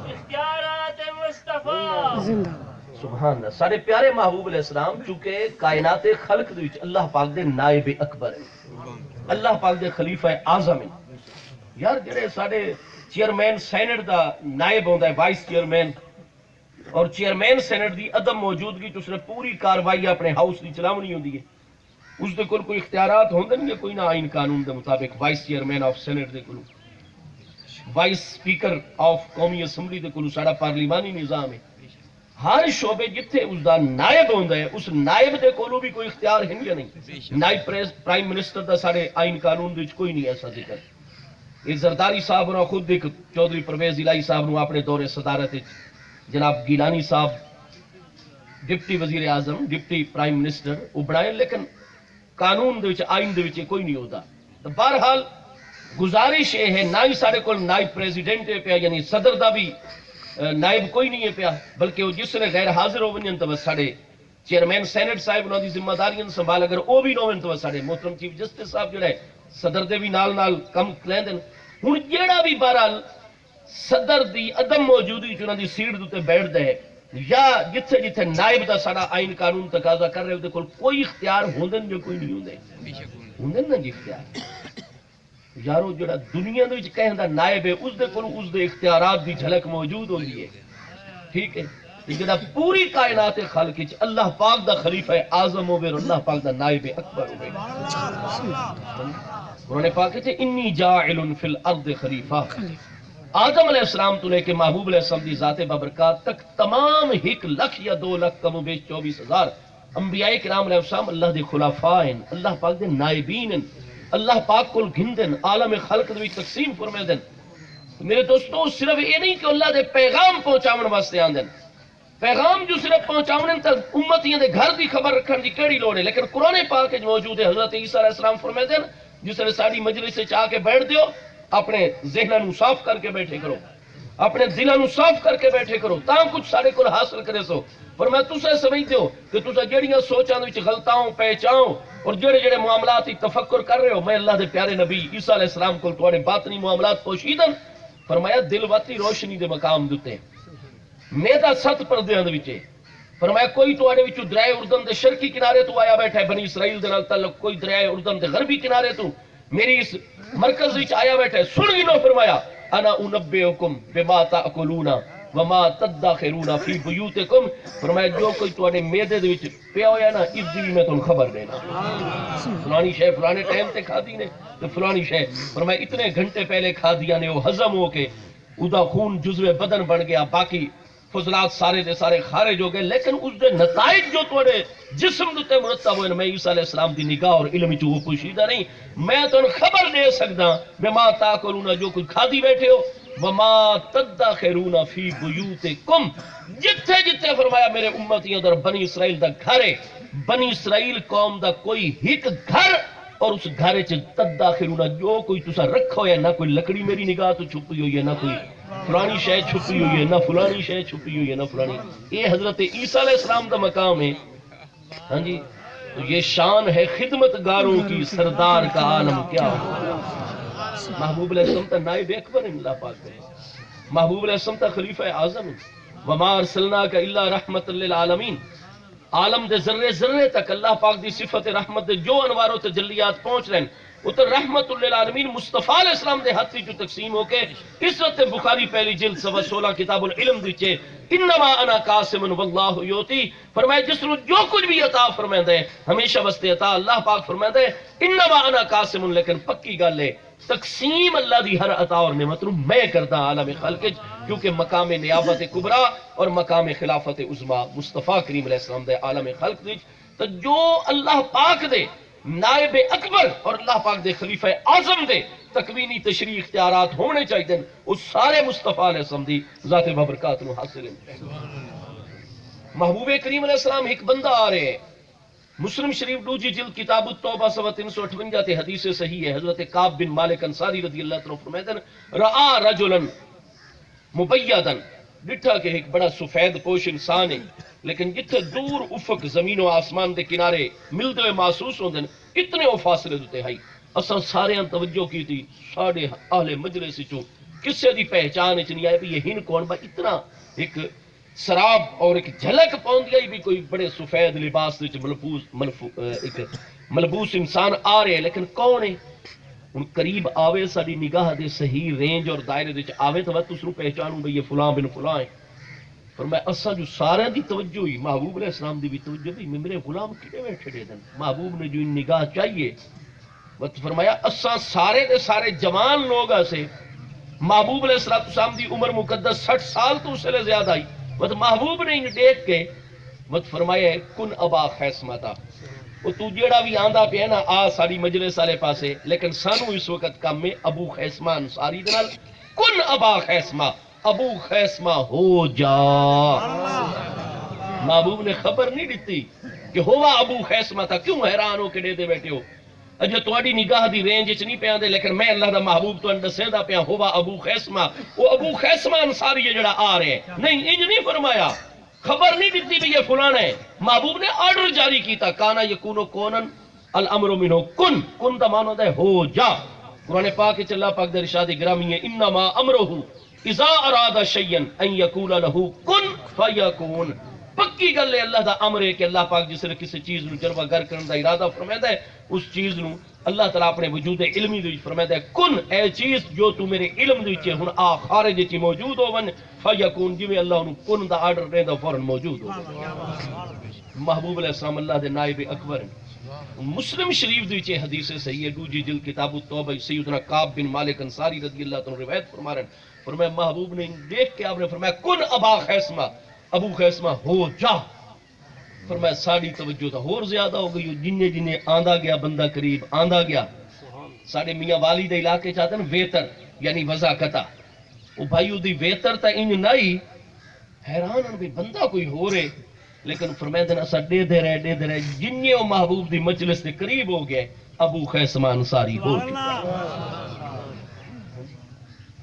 اختیارات مصطفیٰ سبحان اللہ سارے پیارے محبوب علیہ السلام چونکہ کائنات خلق دے وچ اللہ پاک دے نائب اکبر ہے اللہ پاک دے خلیفہ اعظم ہے یار جڑے سارے چیئرمین سینٹ دا نائب ہوندا ہے وائس چیئرمین اور چیئرمین سینٹ دی عدم موجودگی تو اس نے پوری کاروائی اپنے ہاؤس دی چلاونی ہوندی ہے اس دے کول کوئی اختیارات ہوندے نہیں کوئی نہ آئین قانون دے مطابق وائس چیئرمین آف سینٹ دے کول وائس سپیکر آف قومی اسمبلی دے کول سارا پارلیمانی نظام ہے ہر شعبے جتھے اس دا نائب ہوندا ہے اس نائب دے کولو بھی کوئی اختیار ہے یا نہیں نائب پرائم منسٹر دا سارے آئین قانون دے وچ کوئی نہیں ایسا ذکر یہ زرداری صاحب نے خود ایک چودھری پرویز الہی صاحب نے اپنے دور صدارت جناب گیلانی صاحب ڈپٹی وزیر اعظم ڈپٹی پرائم منسٹر وہ بنائے لیکن قانون دے وچ آئین دے وچ کوئی نہیں ہوتا تو بہرحال گزارش یہ ہے نہ ہی سارے کول نائب پریزیڈنٹ پیا یعنی صدر دا بھی نائب کوئی نہیں ہے پیا بلکہ وہ جس نے غیر حاضر ہو ونجن تو ساڑے چیئرمین سینٹ صاحب انہوں دی ذمہ داریاں سنبھال اگر وہ بھی نہ ہون تو ساڑے محترم چیف جسٹس صاحب جڑا ہے صدر دے بھی نال کم لیندے ہن جیڑا بھی بہرحال صدر دی عدم موجودگی چ انہاں دی سیٹ تے بیٹھ دے یا جتھے جتھے نائب دا سارا آئین قانون تقاضا کر رہے ہوتے کوئی اختیار ہوندے جو کوئی نہیں ہوندے نا جی اختیار یارو جڑا دنیا دے وچ کہندا نائب ہے اس دے کول اس دے اختیارات دی جھلک موجود ہوندی ہے ٹھیک ہے جڑا پوری کائنات خالق وچ اللہ پاک دا خلیفہ اعظم ہوے اور اللہ پاک دا نائب اکبر ہوے قرآن پاک وچ انی جاعل فی الارض خلیفہ آدم علیہ السلام تو لے کے محبوب علیہ السلام دی ذات بابرکات تک تمام 1 لاکھ یا 2 لاکھ کم و بیش 24,000 انبیاء کرام علیہ السلام اللہ دے خلفاء ہیں، اللہ پاک دے نائبین ہیں، اللہ پاک کول گھندن عالم خلق دے وچ تقسیم فرمائے دن۔ میرے دوستو صرف یہ نہیں کہ اللہ دے پیغام پہنچاون واسطے آندن، پیغام جو صرف پہنچاون تے امتیاں دے گھر دی خبر رکھن دی کیڑی لوڑ ہے، لیکن قرآن پاک وچ موجود ہے حضرت عیسیٰ علیہ السلام فرمائے دن جس نے ساری مجلس وچ آ کے بیٹھ دیو اپنے ذہناں نوں صاف کر کے بیٹھے کرو، اپنے دلاں نوں صاف کر کے بیٹھے کرو تاں کچھ سارے کول حاصل کرے سو۔ پر میں تسے سمجھتے ہو کہ تسا جڑیاں سوچاں وچ غلطاؤں پہچاؤ اور جڑے معاملات کی تفکر کر رہے ہو، میں اللہ دے پیارے نبی عیسیٰ علیہ السلام کو تواڈے باطنی معاملات پوشیدن فرمایا دل واتی روشنی دے مقام دتے میدا 7 پردیاں دے وچ فرمایا کوئی تواڈے وچوں دریائے اردن دے شرقی کنارے تو آیا بیٹھا ہے بنی اسرائیل دے نال تعلق، کوئی دریائے اردن دے غربی کنارے تو میری اس مرکز وچ آیا بیٹھا ہے، سن گنو فرمایا انا انبئکم بما تاکلون وما تدخرون فی بیوتکم، فرمایا جو کوئی تواڈے میدے دے وچ پیا ہویا نا اس دی میں تانوں خبر دینا، فلانی شے فلانے ٹائم تے کھادی نے تے فلانی شے فرمایا اتنے گھنٹے پہلے کھادیاں نے وہ ہضم ہو کے ادا خون جزو بدن بن گیا، باقی فضلات سارے دے سارے خارج ہو گئے، لیکن اس دے نتائج جو تواڈے جسم دے تے مرتب ہوئے میں عیسیٰ علیہ السلام دی نگاہ اور علم وچ وہ پوشیدہ نہیں، میں تانوں خبر دے سکدا بما تاکلون جو کوئی کھادی بیٹھے ہو وما تدخرون فی بیوتکم، جتھے جتھے فرمایا میرے امتیوں در بنی اسرائیل دا گھر ہے، بنی اسرائیل قوم دا کوئی ایک گھر اور اس گھر وچ تدخرون جو کوئی تسا رکھو ہے، نہ کوئی لکڑی میری نگاہ تو چھپی ہوئی ہے، نہ کوئی فلانی شے چھپی ہوئی ہے، نہ فلانی شے چھپی ہوئی ہے، نہ فلانی، یہ حضرت عیسیٰ علیہ السلام دا مقام ہے۔ ہاں جی تو یہ شان ہے خدمت گاروں کی، سردار کا عالم کیا ہو، محبوب علیہ السلام تا نائب اکبر اللہ پاک ہے، محبوب علیہ السلام تا خلیفہ اعظم، وما ارسلناک الا رحمت للعالمین، عالم دے ذرے ذرے تک اللہ پاک دی صفت رحمت دے جو انوار و تجلیات پہنچ رہے ہیں اتر رحمت للعالمین مصطفیٰ علیہ السلام دے ہاتھ جو تقسیم ہو کے عزت بخاری پہلی جلد 16 کتاب العلم دیچے انما انا قاسم واللہ یوتی، فرمائے جس رو جو کچھ بھی عطا فرمائے ہے ہمیشہ واسطے عطا اللہ پاک فرمائے ہے انما انا قاسم، لیکن پکی گل ہے تقسیم اللہ دی ہر عطا اور نعمت رو میں کرتا عالم خلق، کیونکہ مقام نیابت کبرا اور مقام خلافت عظما مصطفیٰ کریم علیہ السلام دے عالم خلق دی، تو جو اللہ پاک دے نائب اکبر اور اللہ پاک دے خلیفہ اعظم دے تکوینی تشریح اختیارات ہونے چاہیے اس سارے مصطفیٰ علیہ السلام دی ذات بابرکات نو حاصل ہیں۔ محبوب کریم علیہ السلام ایک بندہ آ رہے ہیں، مسلم شریف دوجی جلد کتاب التوبہ 358 تے حدیث صحیح ہے، حضرت کعب بن مالک انصاری رضی اللہ عنہ فرمائے رآ رجلا مبیضا، ڈٹھا کہ ایک بڑا سفید پوش انسان ہے، لیکن جتھے دور افق زمین و آسمان دے کنارے ملتے ہوئے محسوس ہوندے اتنے وہ فاصلے دوتے ہائی، اساں سارے توجہ کی تھی، ساڑھے اہل مجلس چوں کسے دی پہچان اچ نہیں آئے بھی یہ ہن کون، با اتنا ایک سراب اور ایک جھلک پوندی آئی بھی کوئی بڑے سفید لباس وچ ملبوس انسان آ رہے ہیں، لیکن کون ہے؟ ان قریب آوے ساری نگاہ دے صحیح رینج اور دائرے وچ آوے تو اس نو پہچانوں بھئی یہ فلاں بن فلاں ہے۔ فرمایا اساں جو سارے دی توجہ ہوئی، محبوب علیہ السلام دی بھی توجہ ہوئی، میرے غلام کیڑے بیٹھے دے دن، محبوب نے جو نگاہ چاہیے فرمایا اساں سارے دے سارے جوان لوگ سے، محبوب علیہ السلام دی عمر مقدس 60 سال تو اس سے زیادہ آئی، محبوب نے دیکھ کے فرمایا کن ابا خیسمتا، وہ تو جیڑا بھی آندا پیا نا آ ساری مجلس والے پاسے، لیکن سانو اس وقت کم میں ابو خیسمہ انصاری دے نال کن ابا خیسمہ، ابو خیسمہ ہو جا۔ محبوب نے خبر نہیں دیتی کہ ہوا ابو خیسمہ تھا، کیوں حیران ہو کے دے بیٹھے ہو؟ اجے تواڈی نگاہ دی رینج وچ نہیں پیاندے، لیکن میں اللہ دا محبوب تو دسیندا پیا ہوا ابو خیسمہ، وہ ابو خیسمہ انصاری ہے جڑا آ رہے ہیں، نہیں انج نہیں فرمایا، خبر نہیں دیتی بھی یہ فلانا ہے، محبوب نے آرڈر جاری کیتا کانا یکونو کونن الامر منو کن، کن دا معنی ہے ہو جا۔ قرآن پاک وچ اللہ پاک دا ارشاد گرامی ہے انما امرہ اذا اراد شیئا ان یقول له کن فیکون، پکی گل ہے اللہ دا امر ہے کہ اللہ پاک جس نے کسی چیز نو جلوہ گر کرن دا ارادہ فرمائدا ہے اس چیز نو اللہ تعالیٰ اپنے وجود علمی دے وچ فرمائدا ہے کن اے چیز جو تو میرے علم دے وچ ہن آ خارج وچ موجود ہو ون فیکون جویں اللہ نو کن دا آرڈر دیندا فوراً موجود ہو محبوب علیہ السلام اللہ دے نائب اکبر مسلم شریف دی چے حدیث صحیح ہے دوجی جلد کتاب التوبہ سیدنا کعب بن مالک انصاری رضی اللہ عنہ روایت فرما رہے ہیں فرمایا محبوب نے دیکھ کے آپ نے فرمایا کن ابا خیسمہ ابو خیسمہ ہو جا فرمایا ساڑی توجہ تو اور زیادہ ہو گئی جنہیں جنہیں آندہ گیا بندہ قریب آندہ گیا ساڑے میاں والی دے علاقے چاہتے ہیں ویتر یعنی وضاقتہ وہ بھائیو دی ویتر تا انج نائی حیران ان بھی بندہ کوئی ہو رہے لیکن فرمایا دن اسا دے دے رہے جنہیں وہ محبوب دی مجلس دے قریب ہو گئے ابو خیسمہ انصاری ہو چکا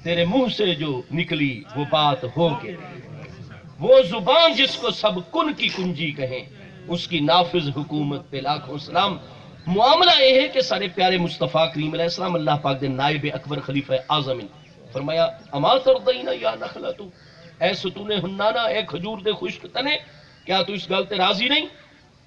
تیرے منہ سے جو نکلی وہ بات ہو گئے وہ زبان جس کو سب کن کی کنجی کہیں اس کی نافذ حکومت پہ لاکھوں سلام معاملہ یہ ہے کہ سارے پیارے مصطفیٰ کریم علیہ السلام اللہ پاک دے نائب اکبر خلیفہ اعظم فرمایا اما ترضین یا نخلتو اے ستون ہنانا اے کھجور دے خشک تنے کیا تو اس گلتے راضی نہیں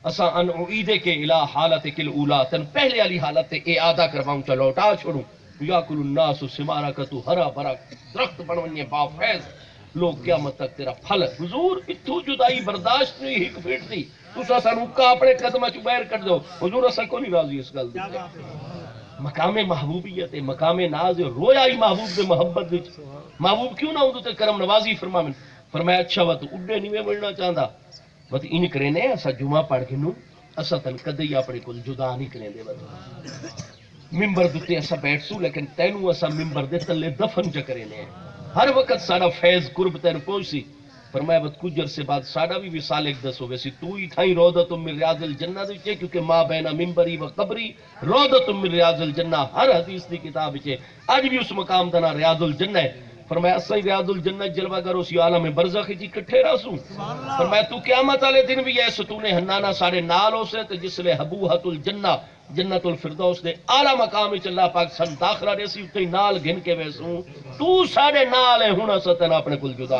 اسا ان اعیدے کے الہ حالت کل اولا تن پہلے والی حالت اعادہ کرواؤں چا لوٹا چھوڑوں یا کل الناس سمارا کا تو ہرا بھرا درخت بنونے با فیض لوگ قیامت تک تیرا پھل حضور اتھو جدائی برداشت نہیں ہک پھیٹ دی تو سا نوکا اپنے قدمہ چو باہر کر دو حضور اسا کو نہیں راضی اس گل دیتے مقام محبوبیت مقام ناز رویائی محبوب دے محبت دیچ محبوب کیوں نہ ہوندو تے کرم نوازی فرمایا اچھا وقت اڈے نہیں میں ملنا چاہتا وقت ان کرینے اسا جمعہ پڑھ کے نو اسا تن کدی اپنے کل جدا نہیں کریں دے وقت ممبر دوتے اسا بیٹھ سو لیکن تینو اسا ممبر دے تلے دفن چا کرینے ہر وقت سارا فیض قرب تین پہنچی فرمایا بد کچھ عرصے بعد ساڑا بھی وصال ایک دس ہو ویسی تو ہی تھائی روضۃ من ریاض الجنہ دیچے کیونکہ ماں بینا ممبری و قبری روضۃ من ریاض الجنہ ہر حدیث دی کتاب دیچے آج بھی اس مقام دنا ریاض الجنہ ہے فرمایا اسائی ریاض الجنہ جلوہ گر اسی عالم برزخی جی کٹھے راسوں فرمایا تو قیامت والے دن بھی ہے ستون ہنانا ساڑے نال ہو سے جس لے حبوحت الجنہ جنت الفردوس دے اعلی مقام وچ اللہ پاک سن داخلہ دے سی تے نال گھن کے ویسوں تو ساڈے نال ہے ہن ستن اپنے کول جدا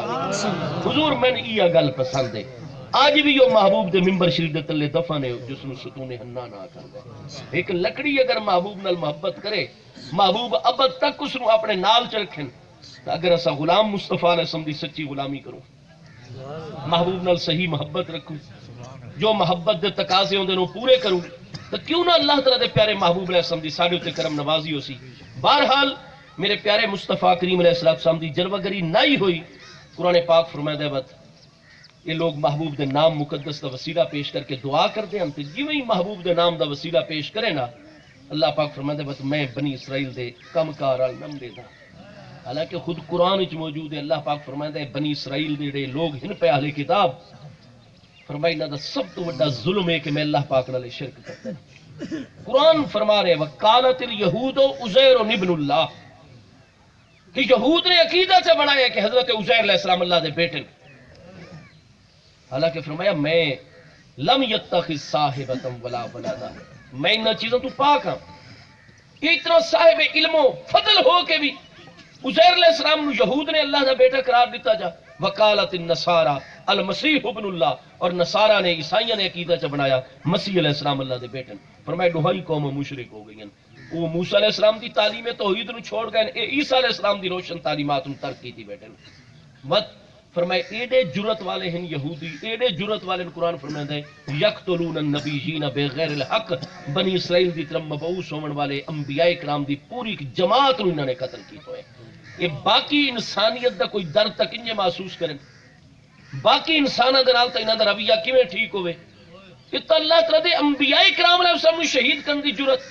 حضور میں نے یہ گل پسند ہے آج بھی یہ محبوب دے منبر شریف دے تلے دفن ہے جس نو ستون حنا نہ کر دے ایک لکڑی اگر محبوب نال محبت کرے محبوب ابد تک اس نو اپنے نال چ رکھن اگر اسا غلام مصطفیٰ علیہ السلام دی سچی غلامی کروں محبوب نال صحیح محبت رکھوں جو محبت دے تقاضے ہوندے نو پورے کروں تو کیوں نہ اللہ تعالیٰ دے پیارے محبوب علیہ السلام دی ساڑھے تے کرم نوازی ہو سی بہرحال میرے پیارے مصطفیٰ کریم علیہ السلام دی جلوہ گری نہیں ہوئی قرآن پاک فرمائے دے بات یہ لوگ محبوب دے نام مقدس دا وسیلہ پیش کر کے دعا کر دیں ہم تے جیویں ہی محبوب دے نام دا وسیلہ پیش کرے نا اللہ پاک فرمائے دے بات میں بنی اسرائیل دے کم کار نم دے دا حالانکہ خود قرآن وچ موجود ہے اللہ پاک فرمائے دے بنی اسرائیل دے لوگ ہن پہ اہل کتاب فرمائی نہ سب تو بڑا ظلم ہے کہ میں اللہ پاک نالے شرک کرتا ہے قرآن فرما رہے وقالت الیہود عزیر ابن اللہ کہ یہود نے عقیدہ سے بنایا کہ حضرت عزیر علیہ السلام اللہ دے بیٹے حالانکہ فرمایا میں لم یتخذ صاحبۃ ولا ولدا میں ان چیزوں تو پاک ہوں یہ اتنا صاحب علم و فضل ہو کے بھی عزیر علیہ السلام نو یہود نے اللہ دا بیٹا قرار دیتا جا وقالت النصارى المسیح ابن اللہ اور نصارہ نے عیسائیوں نے عقیدہ چ بنایا مسیح علیہ السلام اللہ دے بیٹے فرمایا دہائی قوم مشرک ہو گئی وہ موسیٰ علیہ السلام دی تعلیم توحید نو چھوڑ گئے عیسیٰ علیہ السلام دی روشن تعلیمات نو ترک کی تھی بیٹے مت فرمائے ایڈے جرت والے ہیں یہودی ایڈے جرت والے قرآن فرمائے ہیں یقتلون النبیین بغیر الحق بنی اسرائیل دی طرف مبعوث ہونے والے انبیاء کرام دی پوری جماعت نو انہوں نے قتل کی ہوئے یہ باقی انسانیت دا کوئی درد تک انجے محسوس کریں باقی انسانہ دے نال تے انہاں دا رویہ کیویں ٹھیک ہوئے کہ تا اللہ تعالیٰ دے انبیاء کرام علیہ السلام شہید کرن دی جرت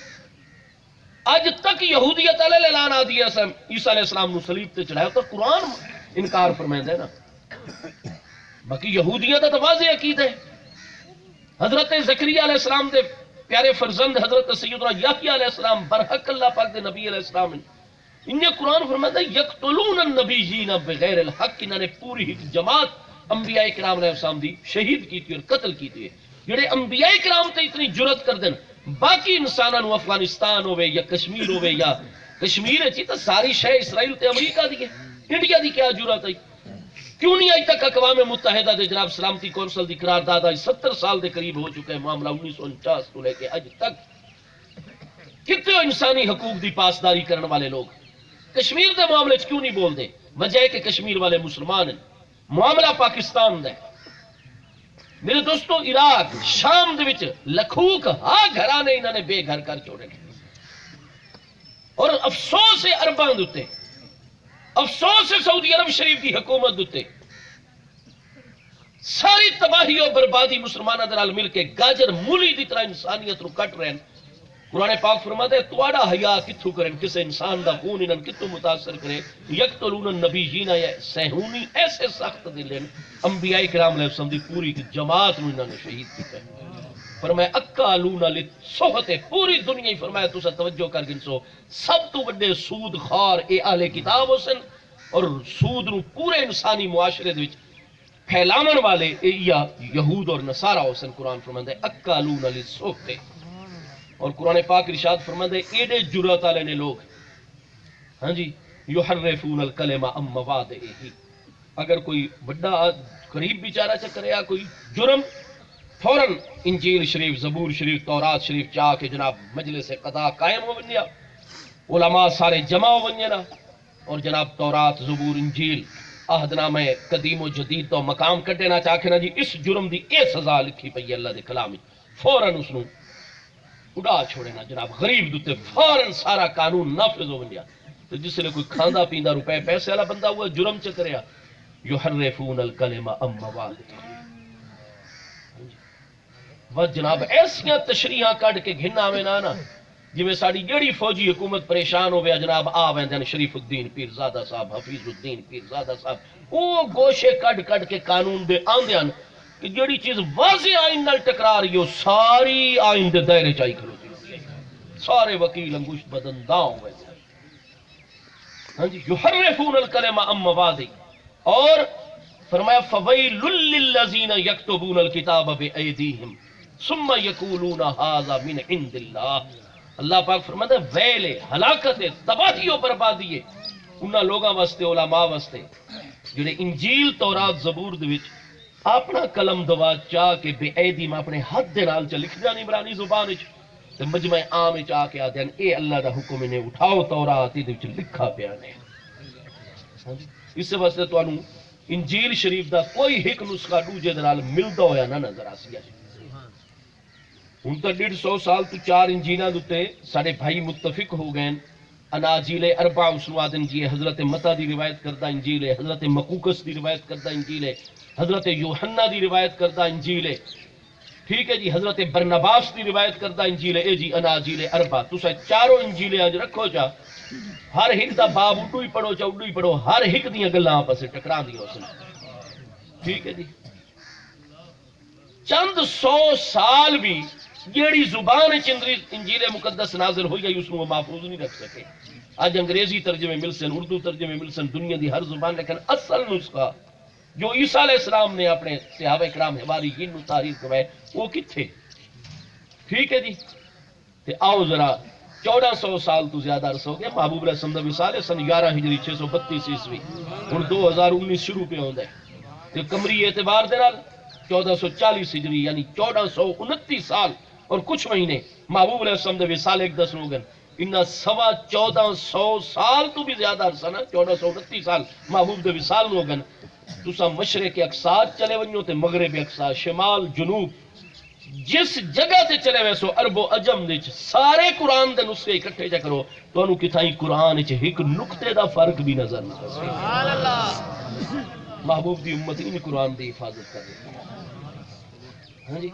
آج تک یہودیت علیہ اعلان آ دیا عیسیٰ علیہ السلام نو صلیب تے چڑھایا تو قرآن انکار فرمائندا ہے نا باقی یہودیت دا واضح عقیدہ ہے حضرت زکریا علیہ السلام دے پیارے فرزند حضرت سیدنا یحییٰ علیہ السلام برحق اللہ پاک دے نبی علیہ السلام انہیں قرآن فرماتا ہے یقتلون النبیین بغیر الحق انہوں نے پوری جماعت انبیاء کرام علیہ السلام دی شہید کی تھی اور قتل کی تھی جڑے انبیاء کرام تے اتنی جرت کر دیں باقی انسانوں افغانستان ہوئے یا کشمیر ہوئے یا کشمیر ہے تو ساری شہ اسرائیل تے امریکہ دی ہے انڈیا دی کیا جرت ہے کیوں نہیں آج تک اقوام متحدہ دے جناب سلامتی کونسل دی قرارداد آج 70 سال دے قریب ہو چکے ہیں، معاملہ 1949 تو لے کے اج تک کتنے انسانی حقوق دی پاسداری کرنے والے لوگ کشمیر دے معاملے چ کیوں نہیں بول دے؟ وجہ ہے کہ کشمیر والے مسلمان ہیں، معاملہ پاکستان دا ہے۔ میرے دوستو، عراق شام دے وچ لکھوک ہاں گھرانے انہوں نے بے گھر کر چھوڑے، اور افسوس ہے عرباں دے، افسوس ہے سعودی عرب شریف کی حکومت دے، ساری تباہی اور بربادی مسلمانوں دے نال مل کے گاجر مولی دی طرح انسانیت رو کٹ رہے ہیں۔ قرآن پاک فرماتا ہے تواڈا حیا کتھوں کرن، کسے انسان دا خون انہاں کتوں متاثر کرے، یقتلون النبیین یا سہونی ایسے سخت دل ہیں، انبیاء کرام علیہ السلام دی پوری جماعت نوں انہاں نے شہید کیتا ہے۔ فرمایا اکالون للسحت، پوری دنیا ہی فرمایا تساں توجہ کر گنسو، سب تو بڑے سود خور اے اہل کتاب حسن، اور سود نو پورے انسانی معاشرے دے وچ پھیلاون والے اے یا یہود اور نصارا حسن۔ قرآن فرماندا ہے اکالون للسحت، اور قرآن پاک ارشاد فرماندا ہے ایڈے جرات والے نے لوگ، ہاں جی، یحرفون الکلم عن مواضعہ، اگر کوئی بڑا قریب بیچارہ چکریا کوئی جرم، فوراً انجیل شریف، زبور شریف، تورات شریف چاہ کے جناب مجلس قضا قائم ہو بنیا، علماء سارے جمع ہو بنیا، اور جناب تورات، زبور، انجیل، عہد نامہ قدیم و جدید تو مقام کٹینا چاہے نا جی اس جرم دی اے سزا لکھی پئی اللہ دے کلام وچ، فوراً اس نو اڑا چھوڑے نا جناب غریب دوتے، فوراً سارا قانون نافذ ہو بنیا۔ تو جس لئے کوئی کھاندا پیندا روپے پیسے والا بندہ ہوا جرم چکریا، یحرفون الکلم عن مواضعہ، بس جناب ایسیاں تشریحاں کڈ کے گھنا میں نا جی میں ساری جڑی فوجی حکومت پریشان ہو گیا جناب آ ویندے شریف الدین پیرزادہ صاحب، حفیظ الدین پیرزادہ صاحب، وہ گوشے کڈ کڈ کے قانون دے آندے ہیں کہ جڑی چیز واضح آئین نال ٹکرا رہی ہو ساری آئین دے دائرے چائی کھلوتی ہوتی ہے، سارے وکیل انگوشت بدنداں ہوئے، ہاں جی، یحرفون الکلم عن مواضعہ، اور فرمایا فویل للذین یکتبون الکتاب بایدیہم ثم یقولون ھذا من عند اللہ، اللہ پاک فرماتا ہے ویل ہے، ہلاکت ہے، تباہی و بربادی ہے انہاں لوگاں واسطے، علماء واسطے جڑے انجیل تورات زبور دے وچ اپنا قلم دوا چاہ کے بے ایدی میں اپنے ہاتھ دے نال چ لکھ جانی عبرانی زبان وچ، تے مجمع عام وچ آ کے آدھے اے اللہ دا حکم نے اٹھاؤ تورات دے وچ لکھا پیا نے، اس واسطے تانوں انجیل شریف دا کوئی ایک نسخہ دوجے دے نال ملدا ہویا نہ نظر آسیا جی۔ ہن تو 150 سال تو 4 انجیلاں دے سارے بھائی متفق ہو گئے، اناجیل اربع اسوادن جی حضرت متی دی روایت کردہ انجیل ہے، حضرت مقوقس دی روایت کردہ انجیل ہے، حضرت یوحنا دی روایت کردہ انجیل ہے، ٹھیک ہے جی، حضرت برنباس دی روایت کردہ انجیل ہے، اے جی اناجیل اربع، تساں چاروں انجیلیں اج رکھو جا، ہر ایک دا باب اڈو ہی پڑھو چا اڈو ہی پڑھو، ہر ایک دیاں گلاں آپس ٹکرا دیاں سن، ٹھیک ہے جی۔ چند 100 سال بھی جیڑی زبان انجیل مقدس نازل ہوئی ہے اس کو محفوظ نہیں رکھ سکے، آج انگریزی ترجمے مل سن، اردو ترجمے مل سن، دنیا دی ہر زبان، لیکن اصل نسخہ جو عیسیٰ علیہ السلام نے اپنے صحابہ کرام حواریین نو تحریر کرائے وہ کتھے، ٹھیک ہے جی۔ تے آؤ ذرا 1400 سال تو زیادہ عرصہ ہو گیا محبوب علیہ السلام دا وصال ہے سن 11 ہجری 632 عیسوی، ہن 2019 شروع پہ ہوندا ہے، تے قمری اعتبار دے نال 1440 ہجری یعنی 1429 سال اور کچھ مہینے محبوب علیہ السلام دے وصال ایک دس ہو گئے، انہاں 1450 سال تو بھی زیادہ عرصہ نا 1429 سال محبوب دے وصال ہو گئے۔ تساں مشرق اقصا چلے ونجو تے مغرب اقصا، شمال جنوب، جس جگہ تے چلے ویسو عرب و عجم دے سارے قرآن دے نسخے اکٹھے چا کرو تو انہوں کتھائی قرآن وچ ایک نقطے دا فرق بھی نظر نہ آئے۔ سبحان اللہ، محبوب دی امت ان قرآن دی حفاظت کر رہی ہے، ہاں جی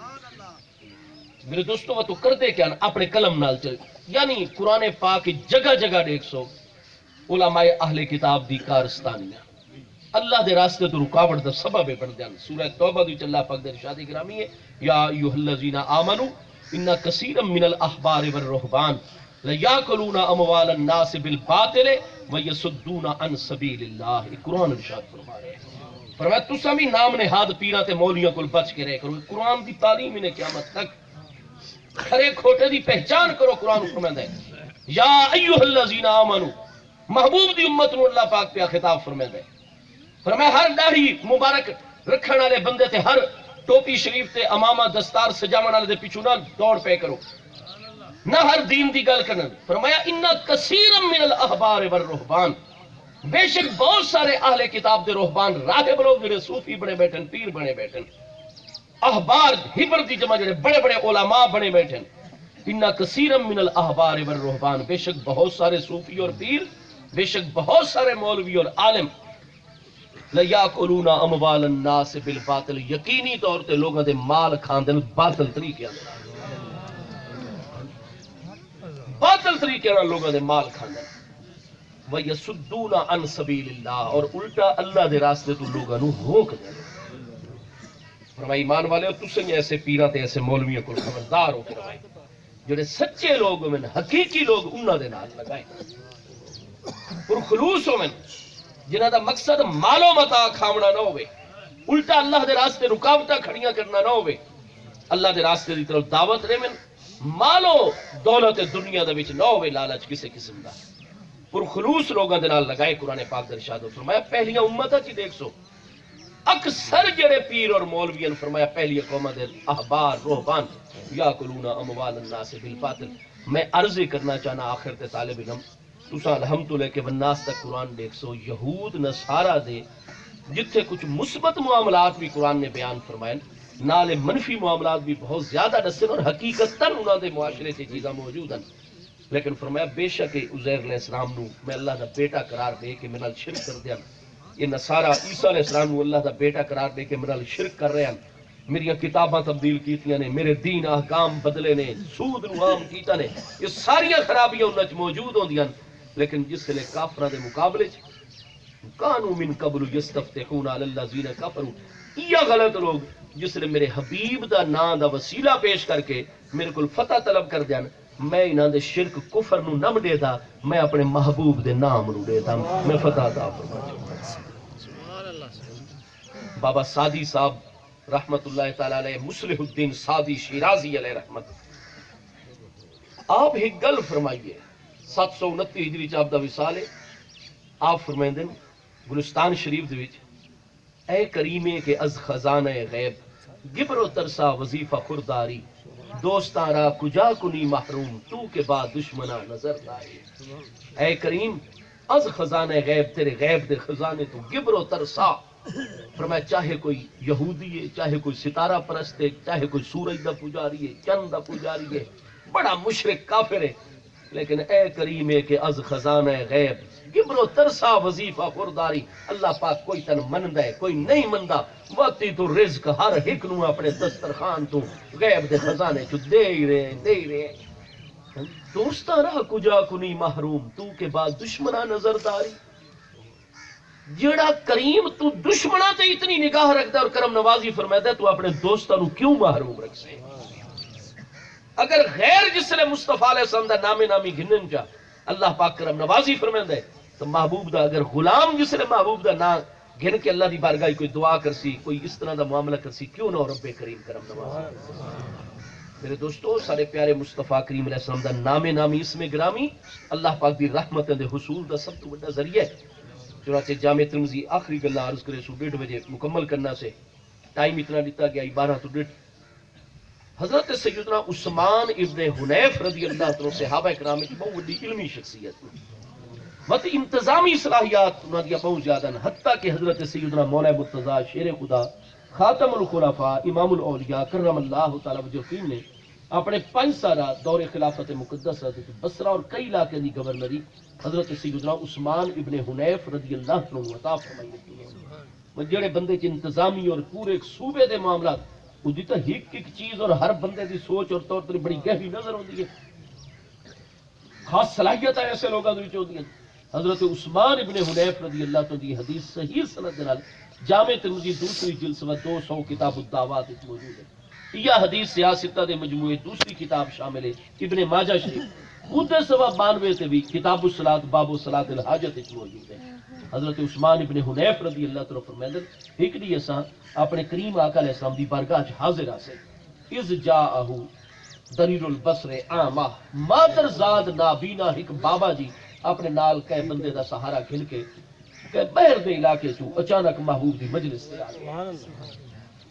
میرے دوستو، وہ تو کردے کیا نا اپنے قلم نال چل، یعنی قرآن پاک جگہ جگہ دیکھ سو علماء اہل کتاب دی کارستانیاں اللہ دے راستے تو رکاوٹ دا سبب بن جان۔ سورہ توبہ دی اللہ پاک دے ارشاد گرامی ہے یا ایھا الذین آمنوا ان کثیرا من الاحبار والرہبان لیاکلون اموال الناس بالباطل ویصدون عن سبیل اللہ، قرآن ارشاد فرما رہے ہیں، فرمایا تساں بھی نام نہاد پیراں تے مولیاں کول بچ کے رہ کرو، قرآن دی تعلیم نے قیامت تک کھرے کھوٹے دی پہچان کرو۔ قرآن فرماندا ہے یا ایھا الذین آمنوا، محبوب دی امت نو اللہ پاک پہ خطاب فرماندا ہے فرمایا ہر داڑھی مبارک رکھنے والے بندے تے ہر ٹوپی شریف تے امامہ دستار سجاون والے دے پیچھے نہ دوڑ پے کرو، نہ ہر دین دی گل کرن۔ فرمایا ان کثیر من الاحبار والرہبان، بے شک بہت سارے اہل کتاب دے رہبان راہب لوگ جڑے صوفی بنے بیٹھن، پیر بنے بیٹھن، احبار ہبر دی جمع جڑے بڑے بڑے علماء بنے بیٹھن، ان کثیر من الاحبار والرہبان، بے شک بہت سارے صوفی اور پیر، بے شک بہت سارے مولوی اور عالم، لیاکلون اموال الناس بالباطل، یقینی طور تے لوگوں دے مال کھاندے باطل طریقے نال، باطل طریقے نال لوگوں دے مال کھاندے، وَيَسُدُّونَ عَنْ سَبِيلِ اللَّهِ، اور الٹا اللہ دے راستے تو لوگوں نو روک دے۔ فرمایا ایمان والے تسیں ایسے پیراں تے ایسے مولویوں کو خبردار ہو کے رہے، جڑے سچے لوگ ہوئے حقیقی لوگ انہاں دے نال لگائیں، اور خلوص ہوئے جنہاں دا مقصد مال و متاع کھاونا نہ ہوئے، الٹا اللہ دے راستے رکاوٹاں کھڑیاں کرنا نہ ہوئے، اللہ دے راستے دی طرف دعوت رہے، مال و دولت دنیا دے وچ نہ ہوئے لالچ کسے قسم دا، پر خلوص لوگاں دے نال لگائے۔ قرآن پاک دے ارشاد فرمایا پہلیاں امتاں چ دیکھ سو اکثر جڑے پیر اور مولوی فرمایا پہلی قوم دے احبار رہبان یاکلون اموال الناس بالباطل۔ میں عرض کرنا چاہنا آخر تے طالب علم تساں الحمدللہ کہ والناس تک قرآن دیکھ سو، یہود نصارہ دے جتھے کچھ مثبت معاملات بھی قرآن نے بیان فرمائے، نالے منفی معاملات بھی بہت زیادہ دسن، اور حقیقتاً انہاں دے معاشرے سے چیزاں موجود ہیں، لیکن فرمایا بے شک عزیر علیہ السلام نو میں اللہ دا بیٹا قرار دے کے میرے نال شرک کر دیا، یہ نصارہ عیسیٰ علیہ السلام نو اللہ دا بیٹا قرار دے کے میرے نال شرک کر رہے ہیں، میری کتاباں تبدیل کیتیاں نے، میرے دین احکام بدلے نے، سود نو عام کیتا نے، یہ ساریاں خرابیاں انہاں وچ موجود ہوندیاں، لیکن جس لے کافراں دے مقابلے کانوا من قبل یستفتحون علی الذین کفروا، یہ غلط لوگ جس نے میرے حبیب دا نام دا وسیلہ پیش کر کے میرے کو فتح طلب کر دیان، میں انہاں دے شرک کفر نو نہ دیتا، میں اپنے محبوب دے نام نو دیتا، میں فتح عطا فرماتا۔ بابا سعدی صاحب رحمت اللہ تعالی علیہ، مصلح الدین سعدی شیرازی علیہ رحمت، آپ ایک گل فرمائیے 729 ہجری چ آپ دا وصال ہے، آپ فرمائیں دن گلستان شریف دے وچ اے کریمے کے از خزانہ غیب گبر و ترسا وظیفہ خورداری، دوستاں را کجا کنی محروم تو کے بعد دشمنا نظر لائے۔ اے کریم از خزانہ غیب، تیرے غیب دے خزانے تو گبر و ترسا، فرمایا چاہے کوئی یہودی ہے، چاہے کوئی ستارہ پرست ہے، چاہے کوئی سورج دا پجاری ہے، چند دا پجاری ہے، بڑا مشرک کافر ہے، لیکن اے کریم ہے کہ از خزانہ غیب گبر و ترسا وظیفہ خورداری، اللہ پاک کوئی تن مندا ہے کوئی نہیں مندا، وقتی تو رزق ہر ایک نو اپنے دسترخوان تو غیب دے خزانے چ دے ہی رہے۔ دوستاں راہ کجا کنی محروم تو کے بعد دشمنا نظر داری، جڑا کریم تو دشمنا تے اتنی نگاہ رکھدا اور کرم نوازی فرماتا ہے، تو اپنے دوستاں نو کیوں محروم رکھ سے؟ اگر غیر جس نے مصطفیٰ علیہ السلام دا نام نامی گھنن چا اللہ پاک کرم نوازی فرمائندا ہے، تو محبوب دا اگر غلام جس نے محبوب دا نام گھن کے اللہ دی بارگاہ کوئی دعا کرسی، کوئی اس طرح دا معاملہ کرسی، کیوں نہ رب کریم کرم نواز۔ میرے دوستو سارے پیارے مصطفیٰ کریم علیہ السلام دا نام نامی اسم گرامی اللہ پاک دی رحمت دے حصول دا سب تو بڑا ذریعہ ہے۔ چنانچہ جامع ترمذی آخری گلہ عرض کرے سو 1:30 بجے مکمل کرنا سے ٹائم اتنا دیتا گیا 12 تو 1:30۔ حضرت سیدنا عثمان ابن حنیف رضی اللہ عنہ صحابہ کرام کی بہت بڑی علمی شخصیت مت انتظامی صلاحیات انہاں دی بہت زیادہ ہیں، حتیٰ کہ حضرت سیدنا مولا مرتضیٰ شیر خدا خاتم الخلفاء امام الاولیاء کرم اللہ تعالی وجہ نے اپنے 5 سالہ دور خلافت مقدسہ بصرہ اور کئی علاقے دی گورنری حضرت سیدنا عثمان ابن حنیف رضی اللہ عنہ عطا فرمائی ہے۔ جڑے بندے چ انتظامی اور پورے ایک صوبے دے معاملات وہ دیتا ایک چیز اور ہر بندے دی سوچ اور طور طریقے بڑی گہری نظر ہوتی ہے، خاص صلاحیت ایسے لوگوں کے ہوتی ہیں۔ حضرت عثمان ابن حنیف رضی اللہ عنہ دی حدیث صحیح سند نال جامع ترمذی دوسری جلد 200 کتاب الدعوات موجود ہے۔ یہ حدیث سیاستہ دے مجموعے دوسری کتاب شامل ہے ابن ماجہ شریف خود 92 تے بھی کتاب الصلاۃ باب الصلاۃ الحاجت موجود ہے۔ حضرت عثمان ابن حنیف رضی اللہ عنہ فرماتے ہیں ایک دی اساں اپنے کریم آقا علیہ السلام دی بارگاہ وچ حاضر آسے، اذ جاءہ دریر البصر اعمہ مادر زاد نابینا ایک بابا جی اپنے نال کہے بندے دا سہارا گھن کے کہ باہر دے علاقے چوں اچانک محبوب دی مجلس سے آ گئے.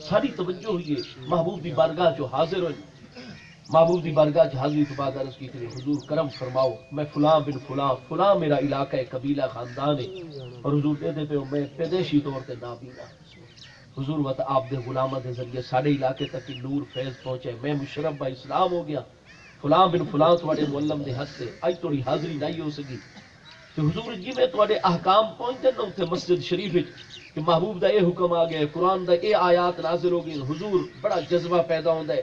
ساری توجہ ہوئی ہے محبوب دی بارگاہ چوں حاضر ہوئے. محبوب دی بارگاہ چ حاضری کے بعد عرض کی کہ حضور کرم فرماؤ میں فلاں بن فلاں فلاں میرا علاقہ ہے قبیلہ خاندان ہے اور حضور دے پہ میں پیدائشی طور تے نابینا. حضور وقت آپ دے غلامہ دے ذریعے ساڑھے علاقے تک نور فیض پہنچے میں مشرف با اسلام ہو گیا فلاں بن فلاں تھوڑے معلم دے حق سے آج توڑی حاضری نہیں ہو سکی. تو حضور جی میں تھوڑے احکام پہنچتے نہ اتنے مسجد شریف کہ محبوب دا یہ حکم آ گیا قرآن دا یہ آیات نازل ہو گئی. حضور بڑا جذبہ پیدا ہوتا ہے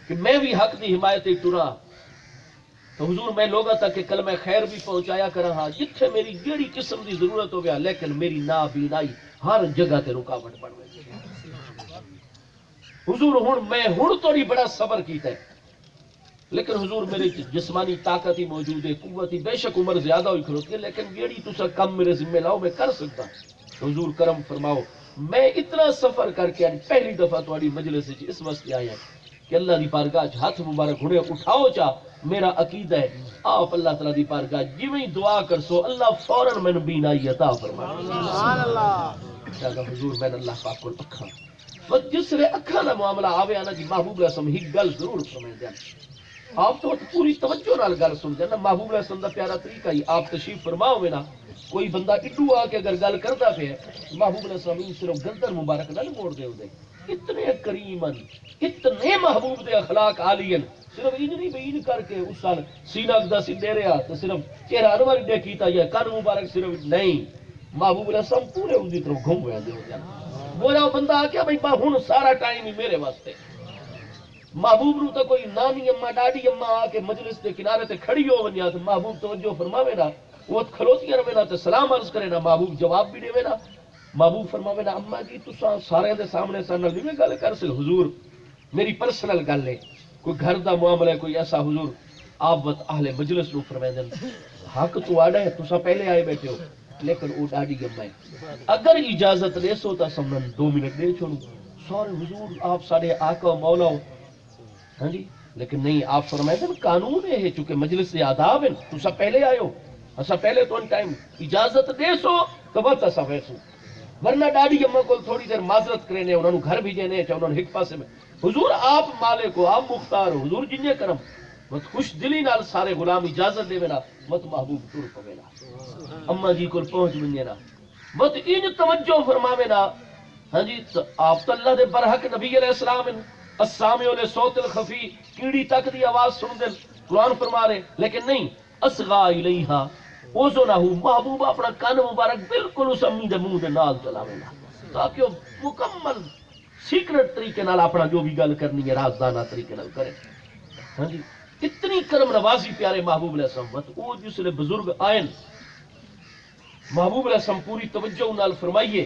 کہ میں بھی حق دی حمایت ٹرا. تو حضور میں لوگوں تک کہ کلمہ خیر بھی پہنچایا کرا ہاں جتھے میری جیڑی قسم دی ضرورت ہو گیا لیکن میری نابینائی ہر جگہ تے رکاوٹ بن گئی. حضور میں ہن توڑی بڑا صبر کیتا ہے لیکن حضور میرے جسمانی طاقت ہی موجود ہے قوت ہی بے شک عمر زیادہ ہوئی کھلوتی ہے لیکن جیڑی تسا کم میرے ذمہ لاؤ میں کر سکتا. حضور کرم فرماؤ میں اتنا سفر کر کے پہلی دفعہ تھوڑی مجلس اس واسطے آیا کہ اللہ دی بارگاہ ہاتھ مبارک ہونے اٹھاؤ چاہ میرا عقیدہ ہے آپ اللہ تعالیٰ دی بارگاہ جویں دعا کر سو اللہ فوراً میں بینائی عطا فرمائے. سبحان اللہ. حضور میں اللہ پاک کو اکھاں بس جس نے اکھاں دا معاملہ آوے آنا جی محبوب علیہ السلام ہی گل ضرور سمجھ دیں آپ تو پوری توجہ نال گل سن دیں نا. محبوب علیہ السلام دا پیارا طریقہ ہی آپ تشریف فرماؤ میں نا کوئی بندہ اڈو آ کے اگر گل کرتا پہ محبوب علیہ السلام صرف گردن مبارک نہ موڑ دے دے. اتنے کریمن اتنے محبوب دے اخلاق عالین صرف ان نہیں بین کر کے اس سال سینہ دا سندے رہا تو صرف چہرہ انور دے کیتا یا کان مبارک صرف نہیں. محبوب علیہ السلام پورے ان دی طرف گھوم گئے دے ہو جانا. وہ بندہ آ کے بھائی ہن سارا ٹائم ہی میرے واسطے. محبوب نو تو کوئی نانی اما ڈاڈی اما آ کے مجلس کے کنارے تے کھڑی ہو ونیا تو محبوب توجہ فرماوے نا وہ کھلوتی رہے نا تے سلام عرض کرے نا محبوب جواب بھی دے نا. محبوب فرماوے نا اما جی تساں سارے دے سامنے سارے نال نہیں گل کر سکے حضور میری پرسنل گل ہے کوئی گھر دا معاملہ ہے کوئی ایسا حضور آپ وقت اہل مجلس نو فرمائیں حق تو آڑا ہے تساں پہلے آئے بیٹھے ہو لیکن وہ ڈاڈی اما ہے اگر اجازت دے سو تا سمن 2 منٹ دے چھوڑوں سارے حضور آپ سارے آقا و مولا ہو ہاں جی لیکن نہیں آپ فرمائیں قانون ہے چونکہ مجلس سے آداب ہیں تسا پہلے آئے ہو اسا پہلے تو ان ٹائم اجازت دے سو تو بس اسا ویسو ورنہ ڈاڈی اما کو تھوڑی دیر معذرت کرنے انہوں نے گھر بھیجنے چاہے انہوں نے ایک پاسے میں حضور آپ مالک ہو آپ مختار ہو حضور جنہیں کرم مت خوش دلی نال سارے غلام اجازت دے نا مت محبوب ٹر پوے نا اما جی کو پہنچ ونجے نا مت ان توجہ فرماوے نا ہاں جی آپ تو اللہ دے برحق نبی علیہ السلام السامع لصوت الخفی کیڑی تک دی آواز سن دل قرآن فرما رہے لیکن نہیں اصغا الیہا اوزنہ محبوب اپنا کان مبارک بالکل اس امی دے منہ دے نال چلاوے نا تاکہ وہ مکمل سیکرٹ طریقے نال اپنا جو بھی گل کرنی ہے رازدانہ طریقے نال کرے. ہاں جی اتنی کرم نوازی پیارے محبوب علیہ السلام مت وہ جس نے بزرگ آئین محبوب علیہ السلام پوری توجہ نال فرمائیے